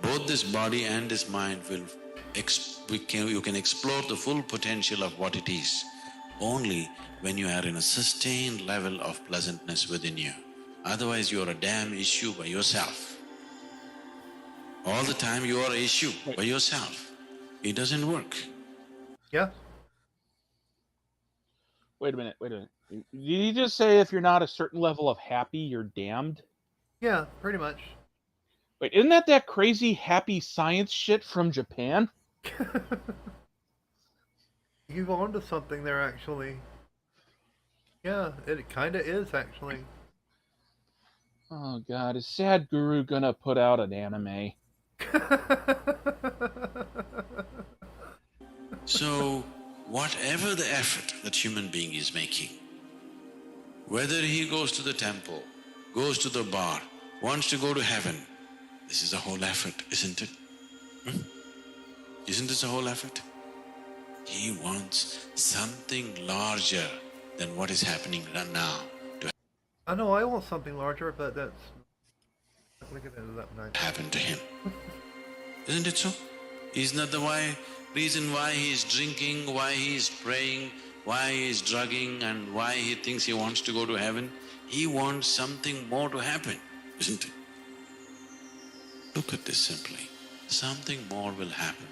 Speaker 8: Both this body and this mind you can explore the full potential of what it is only when you are in a sustained level of pleasantness within you. Otherwise, you are a damn issue by yourself. All the time you are an issue by yourself. It doesn't work.
Speaker 3: Yeah.
Speaker 6: Wait a minute. Did you just say if you're not a certain level of happy, you're damned?
Speaker 3: Yeah, pretty much.
Speaker 6: Wait, isn't that crazy happy science shit from Japan?
Speaker 3: You've onto something there, actually. Yeah, it kind of is, actually.
Speaker 6: Oh god, is Sad Guru gonna put out an anime?
Speaker 8: So, whatever the effort that human being is making, whether he goes to the temple, goes to the bar, wants to go to heaven, this is a whole effort, isn't it? Isn't this a whole effort? He wants something larger than what is happening right now to
Speaker 3: I know I want something larger, but that's not going to get into that night.
Speaker 8: happen to him. Isn't it so? Isn't that the reason why he is drinking, why he is praying, why he is drugging, and why he thinks he wants to go to heaven? He wants something more to happen, isn't it? Look at this simply. Something more will happen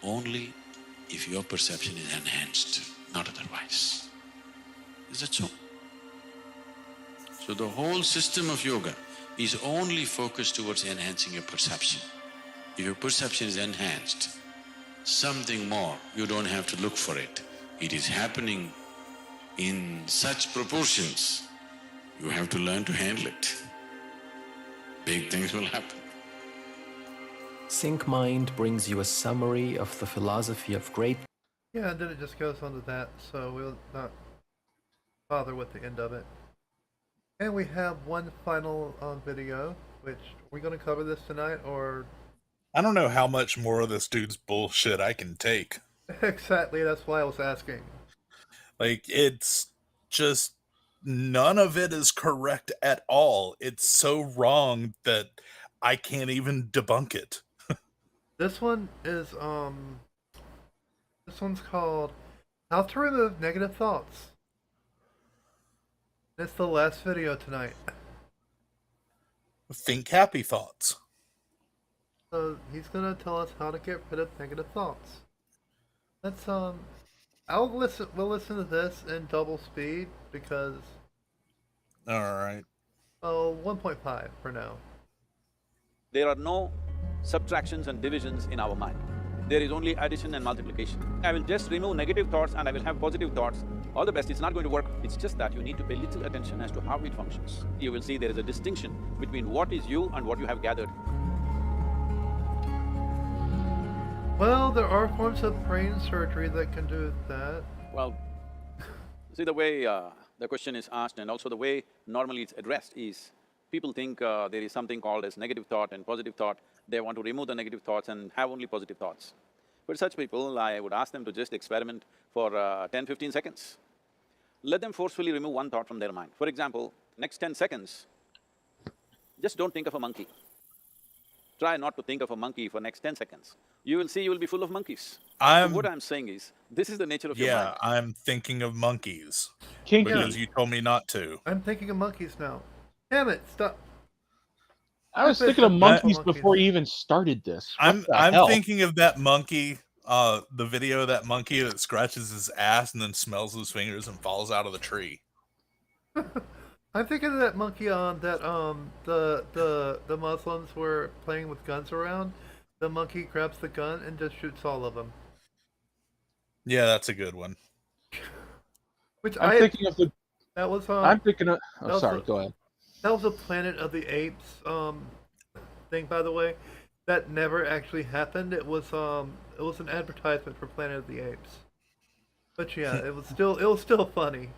Speaker 8: only if your perception is enhanced, not otherwise. Is that so? So the whole system of yoga is only focused towards enhancing your perception. If your perception is enhanced, something more, you don't have to look for it. It is happening in such proportions, you have to learn to handle it. Big things will happen.
Speaker 9: Sync Mind brings you a summary of the philosophy of great.
Speaker 3: Yeah, and then it just goes on to that, so we'll not bother with the end of it. And we have one final video, which we're going to cover this tonight, or...
Speaker 2: I don't know how much more of this dude's bullshit I can take.
Speaker 3: Exactly, that's why I was asking.
Speaker 2: Like, it's just... none of it is correct at all. It's so wrong that I can't even debunk it.
Speaker 3: This one is, this one's called How to Remove Negative Thoughts. It's the last video tonight.
Speaker 2: Think happy thoughts.
Speaker 3: So he's gonna tell us how to get rid of negative thoughts. Let's we'll listen to this in double speed because
Speaker 2: Alright.
Speaker 3: 1.5 for now.
Speaker 11: There are no subtractions and divisions in our mind. There is only addition and multiplication. I will just remove negative thoughts and I will have positive thoughts. All the best, it's not going to work. It's just that you need to pay little attention as to how it functions. You will see there is a distinction between what is you and what you have gathered.
Speaker 3: Well, there are forms of brain surgery that can do that.
Speaker 11: Well, see the way the question is asked and also the way normally it's addressed is, people think there is something called as negative thought and positive thought. They want to remove the negative thoughts and have only positive thoughts. For such people, I would ask them to just experiment for 10–15 seconds. Let them forcefully remove one thought from their mind. For example, next 10 seconds, just don't think of a monkey. Try not to think of a monkey for next 10 seconds. You will see you will be full of monkeys. So what I'm saying is, this is the nature of your mind.
Speaker 2: Yeah, I'm thinking of monkeys.
Speaker 6: Kinky.
Speaker 2: Because you told me not to.
Speaker 3: I'm thinking of monkeys now. Damn it, stop.
Speaker 6: I was thinking of monkeys before you even started this.
Speaker 2: I'm thinking of that monkey, the video of that monkey that scratches his ass and then smells his fingers and falls out of the tree.
Speaker 3: I'm thinking of that monkey on that the Muslims were playing with guns around. the monkey grabs the gun and just shoots all of them.
Speaker 2: Yeah, that's a good one.
Speaker 3: Which
Speaker 6: I'm thinking of the.
Speaker 3: that was
Speaker 6: I'm thinking of. Oh,
Speaker 3: that was
Speaker 6: sorry.
Speaker 3: a-
Speaker 6: Go ahead.
Speaker 3: that was a Planet of the Apes thing, by the way. That never actually happened. It was an advertisement for Planet of the Apes. But yeah, it was still funny.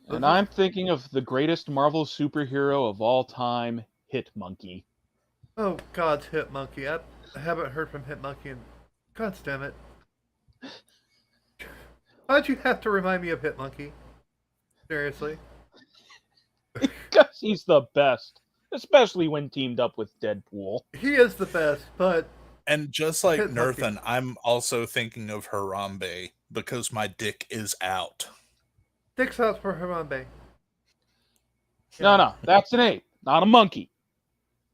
Speaker 6: And I'm thinking of the greatest Marvel superhero of all time, Hit Monkey.
Speaker 3: Oh God's Hit Monkey. I haven't heard from Hit Monkey in God damn it. Why'd you have to remind me of Hit Monkey? Seriously.
Speaker 6: Because he's the best, especially when teamed up with Deadpool.
Speaker 3: He is the best, but
Speaker 2: And just like
Speaker 3: Hit Monkey.
Speaker 2: Nerthan, I'm also thinking of Harambe because my dick is out.
Speaker 3: Dick's out for Harambe.
Speaker 6: No, that's an ape, not a monkey.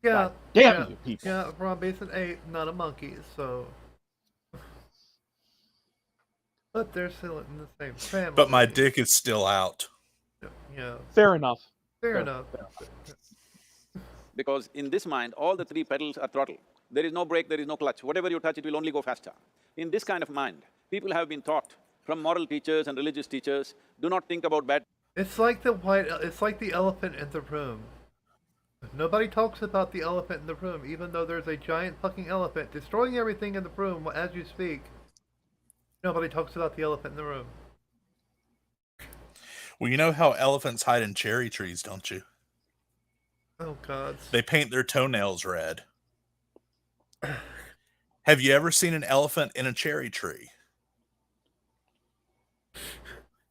Speaker 3: Yeah.
Speaker 6: God damn
Speaker 3: yeah,
Speaker 6: you, people.
Speaker 3: Yeah, Harambe's an ape, not a monkey, so. But they're still in the same family.
Speaker 2: But my dick is still out.
Speaker 3: Yeah.
Speaker 6: Fair enough.
Speaker 3: Fair enough.
Speaker 11: Because in this mind, all the three pedals are throttle. There is no brake, there is no clutch. Whatever you touch, it will only go faster. In this kind of mind, people have been taught from moral teachers and religious teachers, do not think about bad.
Speaker 3: It's like the elephant in the room. Nobody talks about the elephant in the room, even though there's a giant fucking elephant destroying everything in the room as you speak. Nobody talks about the elephant in the room.
Speaker 2: Well, you know how elephants hide in cherry trees, don't you?
Speaker 3: Oh God.
Speaker 2: They paint their toenails red. Have you ever seen an elephant in a cherry tree?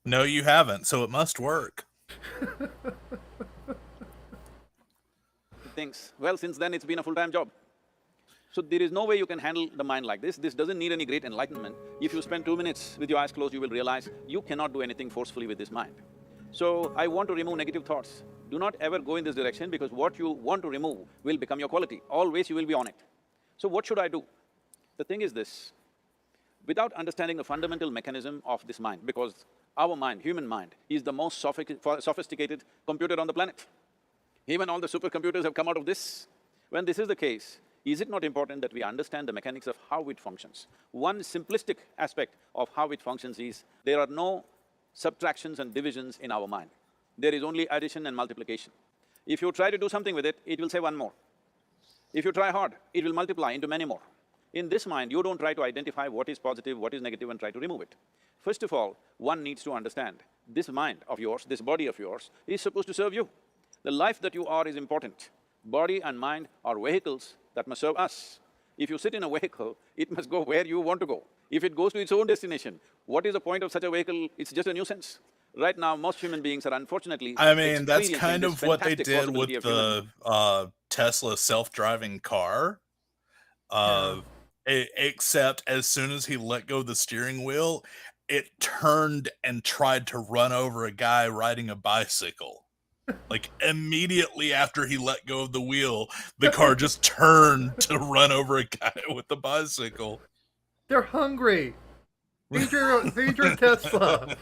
Speaker 2: No, you haven't, so it must work.
Speaker 11: Thinks, well, since then it's been a full-time job. So there is no way you can handle the mind like this. This doesn't need any great enlightenment. If you spend 2 minutes with your eyes closed, you will realize you cannot do anything forcefully with this mind. So I want to remove negative thoughts. Do not ever go in this direction because what you want to remove will become your quality. Always you will be on it. So what should I do? The thing is this, without understanding the fundamental mechanism of this mind, because our mind, human mind, is the most sophisticated computer on the planet. Even all the supercomputers have come out of this. When this is the case, is it not important that we understand the mechanics of how it functions? One simplistic aspect of how it functions is, there are no subtractions and divisions in our mind. There is only addition and multiplication. If you try to do something with it, it will say one more. If you try hard, it will multiply into many more. In this mind, you don't try to identify what is positive, what is negative and try to remove it. First of all, one needs to understand, this mind of yours, this body of yours, is supposed to serve you. The life that you are is important. Body and mind are vehicles that must serve us. If you sit in a vehicle, it must go where you want to go. If it goes to its own destination, what is the point of such a vehicle? It's just a nuisance. Right now, most human beings are unfortunately…
Speaker 2: I mean, that's
Speaker 11: experiencing
Speaker 2: kind
Speaker 11: this
Speaker 2: of what they
Speaker 11: fantastic
Speaker 2: did
Speaker 11: possibility
Speaker 2: with
Speaker 11: of human…
Speaker 2: the Tesla self-driving car. Except as soon as he let go of the steering wheel, it turned and tried to run over a guy riding a bicycle. Like, immediately after he let go of the wheel, the car just turned to run over a guy with a bicycle.
Speaker 3: They're hungry. Feed your Tesla.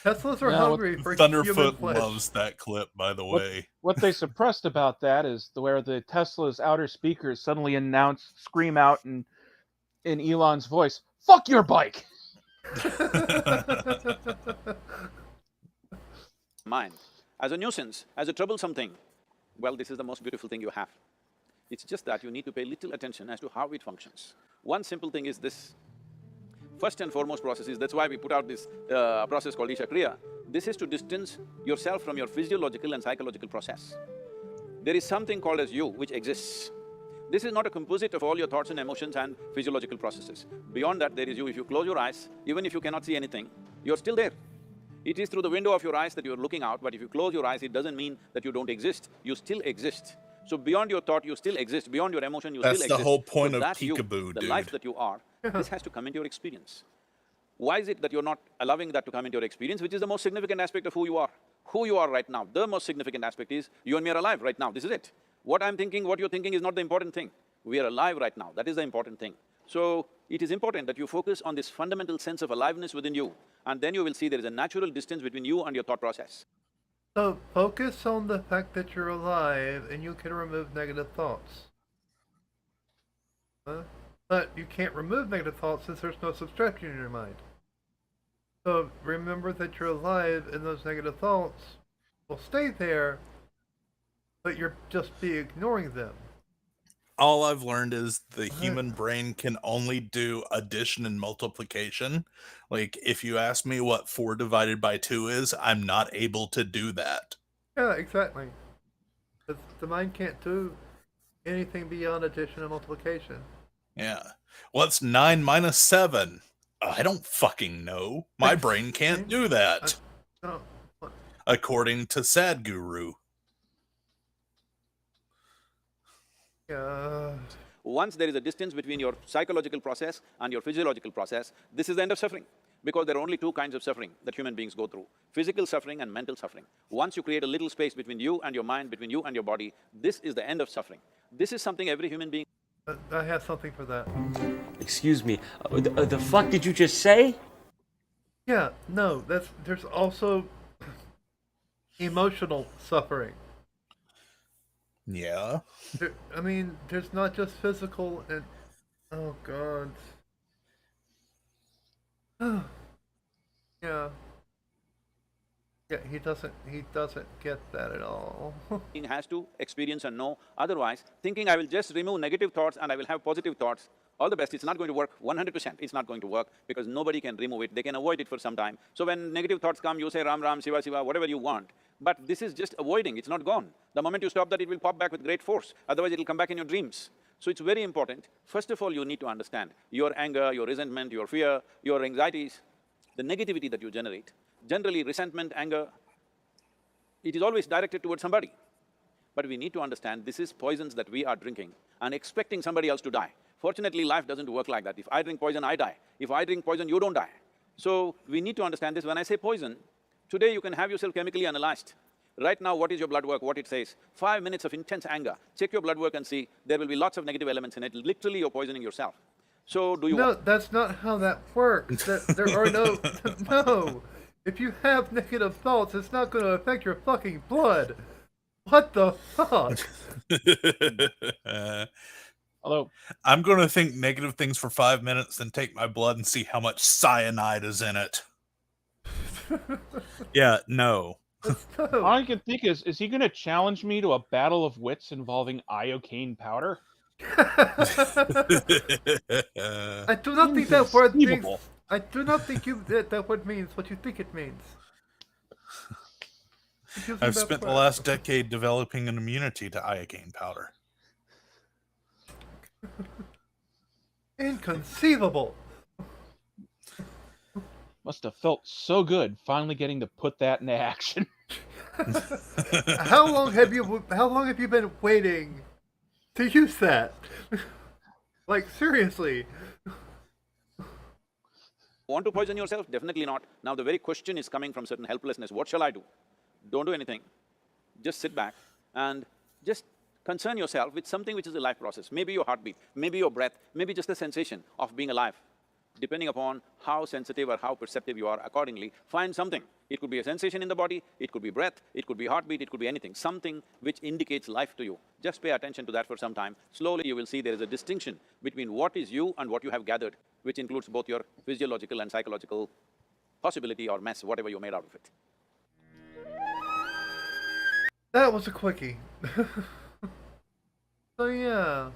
Speaker 3: Teslas are hungry for human
Speaker 2: Thunderfoot
Speaker 3: flesh.
Speaker 2: loves that clip, by the way.
Speaker 6: What they suppressed about that is where the Tesla's outer speakers suddenly scream out in Elon's voice, "Fuck your bike!"
Speaker 11: Mind, as a nuisance, as a troublesome thing, well, this is the most beautiful thing you have. It's just that you need to pay little attention as to how it functions. One simple thing is this. First and foremost process is, that's why we put out this process called Isha Kriya. This is to distance yourself from your physiological and psychological process. There is something called as you which exists. This is not a composite of all your thoughts and emotions and physiological processes. Beyond that, there is you. If you close your eyes, even if you cannot see anything, you're still there. It is through the window of your eyes that you're looking out, but if you close your eyes, it doesn't mean that you don't exist. You still exist. So beyond your thought, you still exist. Beyond your emotion, you still exist.
Speaker 2: That's the whole point
Speaker 11: so
Speaker 2: of
Speaker 11: that's
Speaker 2: peekaboo,
Speaker 11: the
Speaker 2: dude.
Speaker 11: life that you are, this has to come into your experience. Why is it that you're not allowing that to come into your experience, which is the most significant aspect of who you are? Who you are right now, the most significant aspect is, you and me are alive right now, this is it. What I'm thinking, what you're thinking is not the important thing. We are alive right now, that is the important thing. So, it is important that you focus on this fundamental sense of aliveness within you, and then you will see there is a natural distance between you and your thought process.
Speaker 3: So focus on the fact that you're alive and you can remove negative thoughts. But you can't remove negative thoughts since there's no subtraction in your mind. So remember that you're alive and those negative thoughts will stay there, but you're just be ignoring them.
Speaker 2: All I've learned is the human brain can only do addition and multiplication. Like, if you ask me what 4 divided by 2 is, I'm not able to do that.
Speaker 3: Yeah, exactly. The mind can't do anything beyond addition and multiplication.
Speaker 2: Yeah. What's 9 minus 7? I don't fucking know. My brain can't do that.
Speaker 3: No.
Speaker 2: According to Sadhguru.
Speaker 3: Yeah.
Speaker 11: Once there is a distance between your psychological process and your physiological process, this is the end of suffering. Because there are only two kinds of suffering that human beings go through: physical suffering and mental suffering. Once you create a little space between you and your mind, between you and your body, this is the end of suffering. This is something every human being…
Speaker 3: I have something for that.
Speaker 12: Excuse me, the fuck did you just say?
Speaker 3: Yeah, no, there's also emotional suffering.
Speaker 2: Yeah.
Speaker 3: I mean, there's not just physical and… Oh, God. Yeah. Yeah, he doesn't get that at all.
Speaker 11: has to experience and know. Otherwise, thinking I will just remove negative thoughts and I will have positive thoughts, all the best, it's not going to work 100%. It's not going to work because nobody can remove it. They can avoid it for some time. So when negative thoughts come, you say Ram Ram, Shiva Shiva, whatever you want. But this is just avoiding, it's not gone. The moment you stop that, it will pop back with great force. Otherwise, it will come back in your dreams. So it's very important. First of all, you need to understand your anger, your resentment, your fear, your anxieties, the negativity that you generate. Generally, resentment, anger, it is always directed towards somebody. But we need to understand this is poisons that we are drinking and expecting somebody else to die. Fortunately, life doesn't work like that. If I drink poison, I die. If I drink poison, you don't die. So we need to understand this. When I say poison, today you can have yourself chemically analyzed. Right now, what is your blood work, what it says? 5 minutes of intense anger. Check your blood work and see, there will be lots of negative elements in it. Literally, you're poisoning yourself. So do you…
Speaker 3: No, that's not how that works. There are no… No! If you have negative thoughts, it's not going to affect your fucking blood. What the fuck?
Speaker 6: Although,
Speaker 2: I'm going to think negative things for 5 minutes, then take my blood and see how much cyanide is in it. Yeah, no.
Speaker 6: all I can think is he going to challenge me to a battle of wits involving iocane powder?
Speaker 3: I do not think that word means… I do not think that word means what you think it means.
Speaker 2: I've spent the last decade developing an immunity to iocane powder.
Speaker 3: Inconceivable.
Speaker 6: Must have felt so good finally getting to put that into action.
Speaker 3: How long have you been waiting to use that? Like, seriously.
Speaker 11: Want to poison yourself? Definitely not. Now the very question is coming from certain helplessness. What shall I do? Don't do anything. Just sit back and just concern yourself with something which is a life process. Maybe your heartbeat, maybe your breath, maybe just the sensation of being alive. Depending upon how sensitive or how perceptive you are, accordingly, find something. It could be a sensation in the body, it could be breath, it could be heartbeat, it could be anything. Something which indicates life to you. Just pay attention to that for some time. Slowly you will see there is a distinction between what is you and what you have gathered, which includes both your physiological and psychological possibility or mess, whatever you made out of it.
Speaker 3: That was a quickie. So yeah.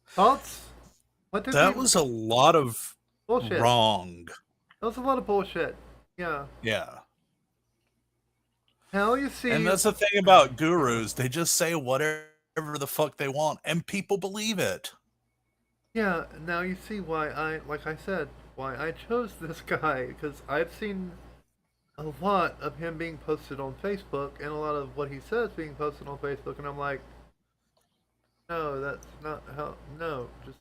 Speaker 3: Thoughts?
Speaker 2: That was a lot of
Speaker 3: bullshit.
Speaker 2: Wrong.
Speaker 3: That was a lot of bullshit. Yeah.
Speaker 2: Yeah.
Speaker 3: Now you see…
Speaker 2: And that's the thing about gurus. They just say whatever the fuck they want, and people believe it.
Speaker 3: Yeah, now you see why like I said, why I chose this guy, because I've seen a lot of him being posted on Facebook, and a lot of what he says being posted on Facebook, and I'm like, no, that's not how… No, just…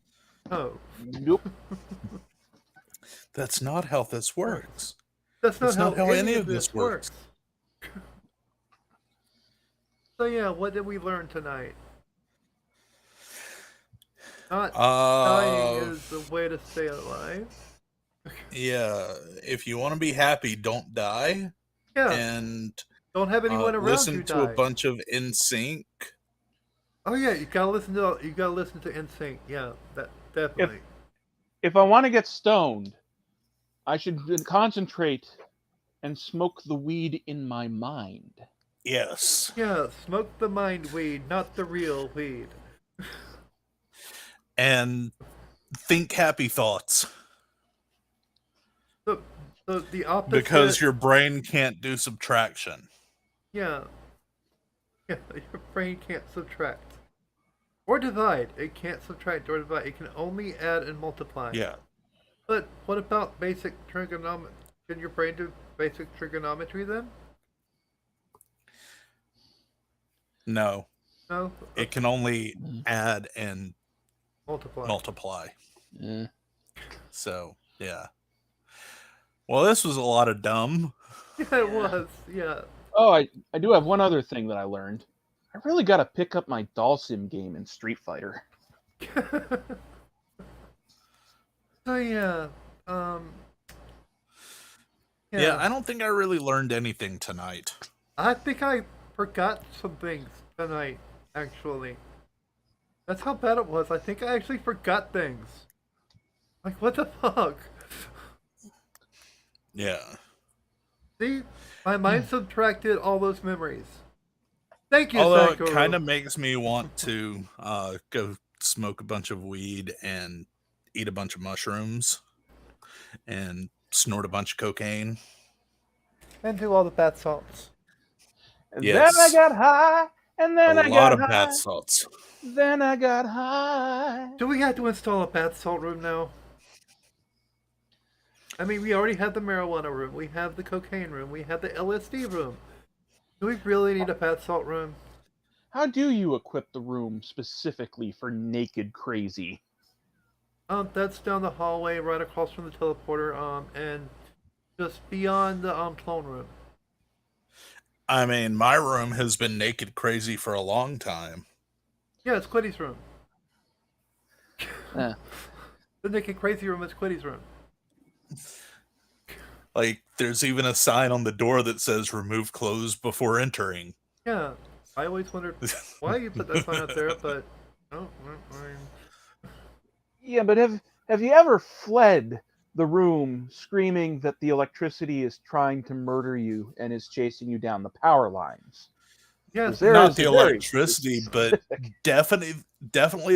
Speaker 3: No.
Speaker 6: Nope.
Speaker 2: That's not how this works.
Speaker 3: That's not how
Speaker 2: any of this works.
Speaker 3: So yeah, what did we learn tonight? Not dying is the way to stay alive.
Speaker 2: Yeah, if you want to be happy, don't die.
Speaker 3: Yeah.
Speaker 2: and
Speaker 3: Don't have anyone around
Speaker 2: listen
Speaker 3: you
Speaker 2: to a
Speaker 3: die.
Speaker 2: bunch of NSYNC.
Speaker 3: Oh yeah, you gotta listen to NSYNC. Yeah, that definitely.
Speaker 6: If I want to get stoned, I should concentrate and smoke the weed in my mind.
Speaker 2: Yes.
Speaker 3: Yeah, smoke the mind weed, not the real weed.
Speaker 2: And think happy thoughts.
Speaker 3: The opposite.
Speaker 2: Because your brain can't do subtraction.
Speaker 3: Yeah. Yeah, your brain can't subtract. Or divide. It can't subtract or divide. It can only add and multiply.
Speaker 2: Yeah.
Speaker 3: But what about basic trigonometry? Can your brain do basic trigonometry then?
Speaker 2: No.
Speaker 3: No?
Speaker 2: It can only add and
Speaker 3: multiply.
Speaker 6: Yeah.
Speaker 2: So, yeah. Well, this was a lot of dumb.
Speaker 3: Yeah, it was. Yeah.
Speaker 6: Oh, I do have one other thing that I learned. I really got to pick up my Dalsim game in Street Fighter.
Speaker 3: So yeah,
Speaker 2: Yeah, I don't think I really learned anything tonight.
Speaker 3: I think I forgot some things tonight, actually. That's how bad it was. I think I actually forgot things. Like, what the fuck?
Speaker 2: Yeah.
Speaker 3: See? My mind subtracted all those memories. Thank you,
Speaker 2: Although
Speaker 3: Sakura.
Speaker 2: it kind of makes me want to go smoke a bunch of weed and eat a bunch of mushrooms and snort a bunch of cocaine.
Speaker 3: And do all the bath salts.
Speaker 6: And
Speaker 2: Yes.
Speaker 6: then I got high, and then I
Speaker 2: A lot
Speaker 6: got
Speaker 2: of
Speaker 6: high.
Speaker 2: bath salts.
Speaker 6: Then I got high.
Speaker 3: Do we have to install a bath salt room now? I mean, we already have the marijuana room, we have the cocaine room, we have the LSD room. Do we really need a bath salt room?
Speaker 6: How do you equip the room specifically for naked crazy?
Speaker 3: That's down the hallway, right across from the teleporter, and just beyond the clone room.
Speaker 2: I mean, my room has been naked crazy for a long time.
Speaker 3: Yeah, it's Quiddy's room.
Speaker 6: Yeah.
Speaker 3: The naked crazy room is Quiddy's room.
Speaker 2: Like, there's even a sign on the door that says "Remove clothes before entering."
Speaker 3: Yeah, I always wondered why you put that sign out there, but oh,
Speaker 6: Yeah, but have you ever fled the room screaming that the electricity is trying to murder you and is chasing you down the power lines?
Speaker 3: Yes,
Speaker 2: not the electricity, but definitely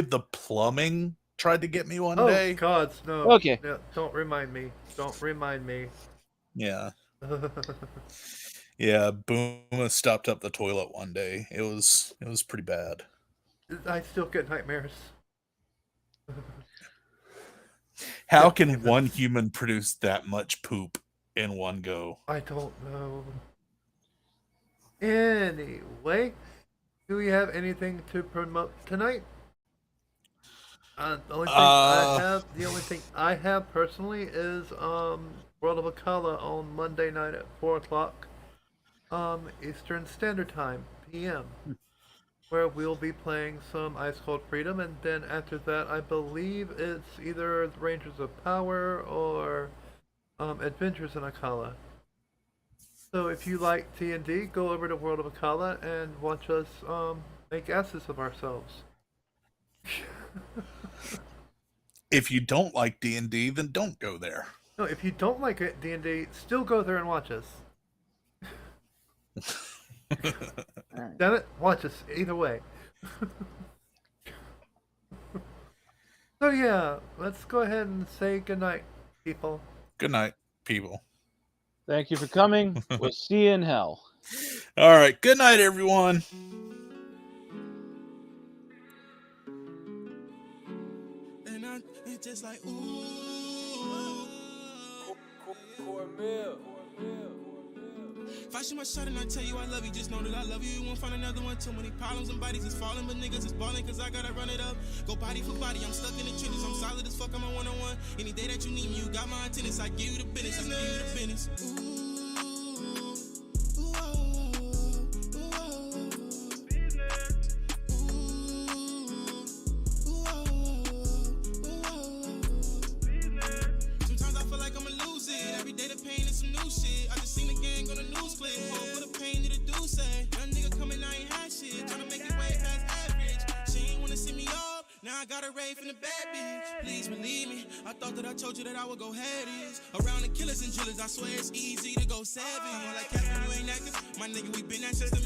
Speaker 2: the plumbing tried to get me one day.
Speaker 3: Oh God, no.
Speaker 6: Okay.
Speaker 3: No, don't remind me. Don't remind me.
Speaker 2: Yeah. Yeah, Booma stopped up the toilet one day. It was pretty bad.
Speaker 3: I still get nightmares.
Speaker 2: How can one human produce that much poop in one go?
Speaker 3: I don't know. Anyway, do we have anything to promote tonight? The only thing I have personally is World of Akala on Monday night at 4 o'clock Eastern Standard Time, PM, where we'll be playing some Ice Cold Freedom, and then after that I believe it's either the Rangers of Power or Adventures in Akala. So if you like D&D, go over to World of Akala and watch us make asses of ourselves.
Speaker 2: If you don't like D&D, then don't go there.
Speaker 3: No, if you don't like it, D&D, still go there and watch us. Damn it, watch us either way. So yeah, let's go ahead and say goodnight, people.
Speaker 2: Good night, people.
Speaker 6: Thank you for coming. We'll see you in hell.
Speaker 2: All right, good night, everyone.
Speaker 1: And it's just like, ooh. If I shoot my shot and I tell you I love you, just know that I love you. You won't find another one. Too many problems and bodies is falling, but niggas is balling, cause I gotta run it up. Go body for body, I'm stuck in the trenches. I'm solid as fuck, I'm a one-on-one. Any day that you need me, you got my attendance. I give you the business, I give you the business. Sometimes I feel like I'ma lose it. Every day the pain is some new shit. I just seen the gang on the news clip. I got a rave from the bad bitch. Please believe me, I thought that I told you that I would go head is. Around the killers and drillers, I swear it's easy to go savage. Like Catherine, you ain't active. My nigga, we been that system.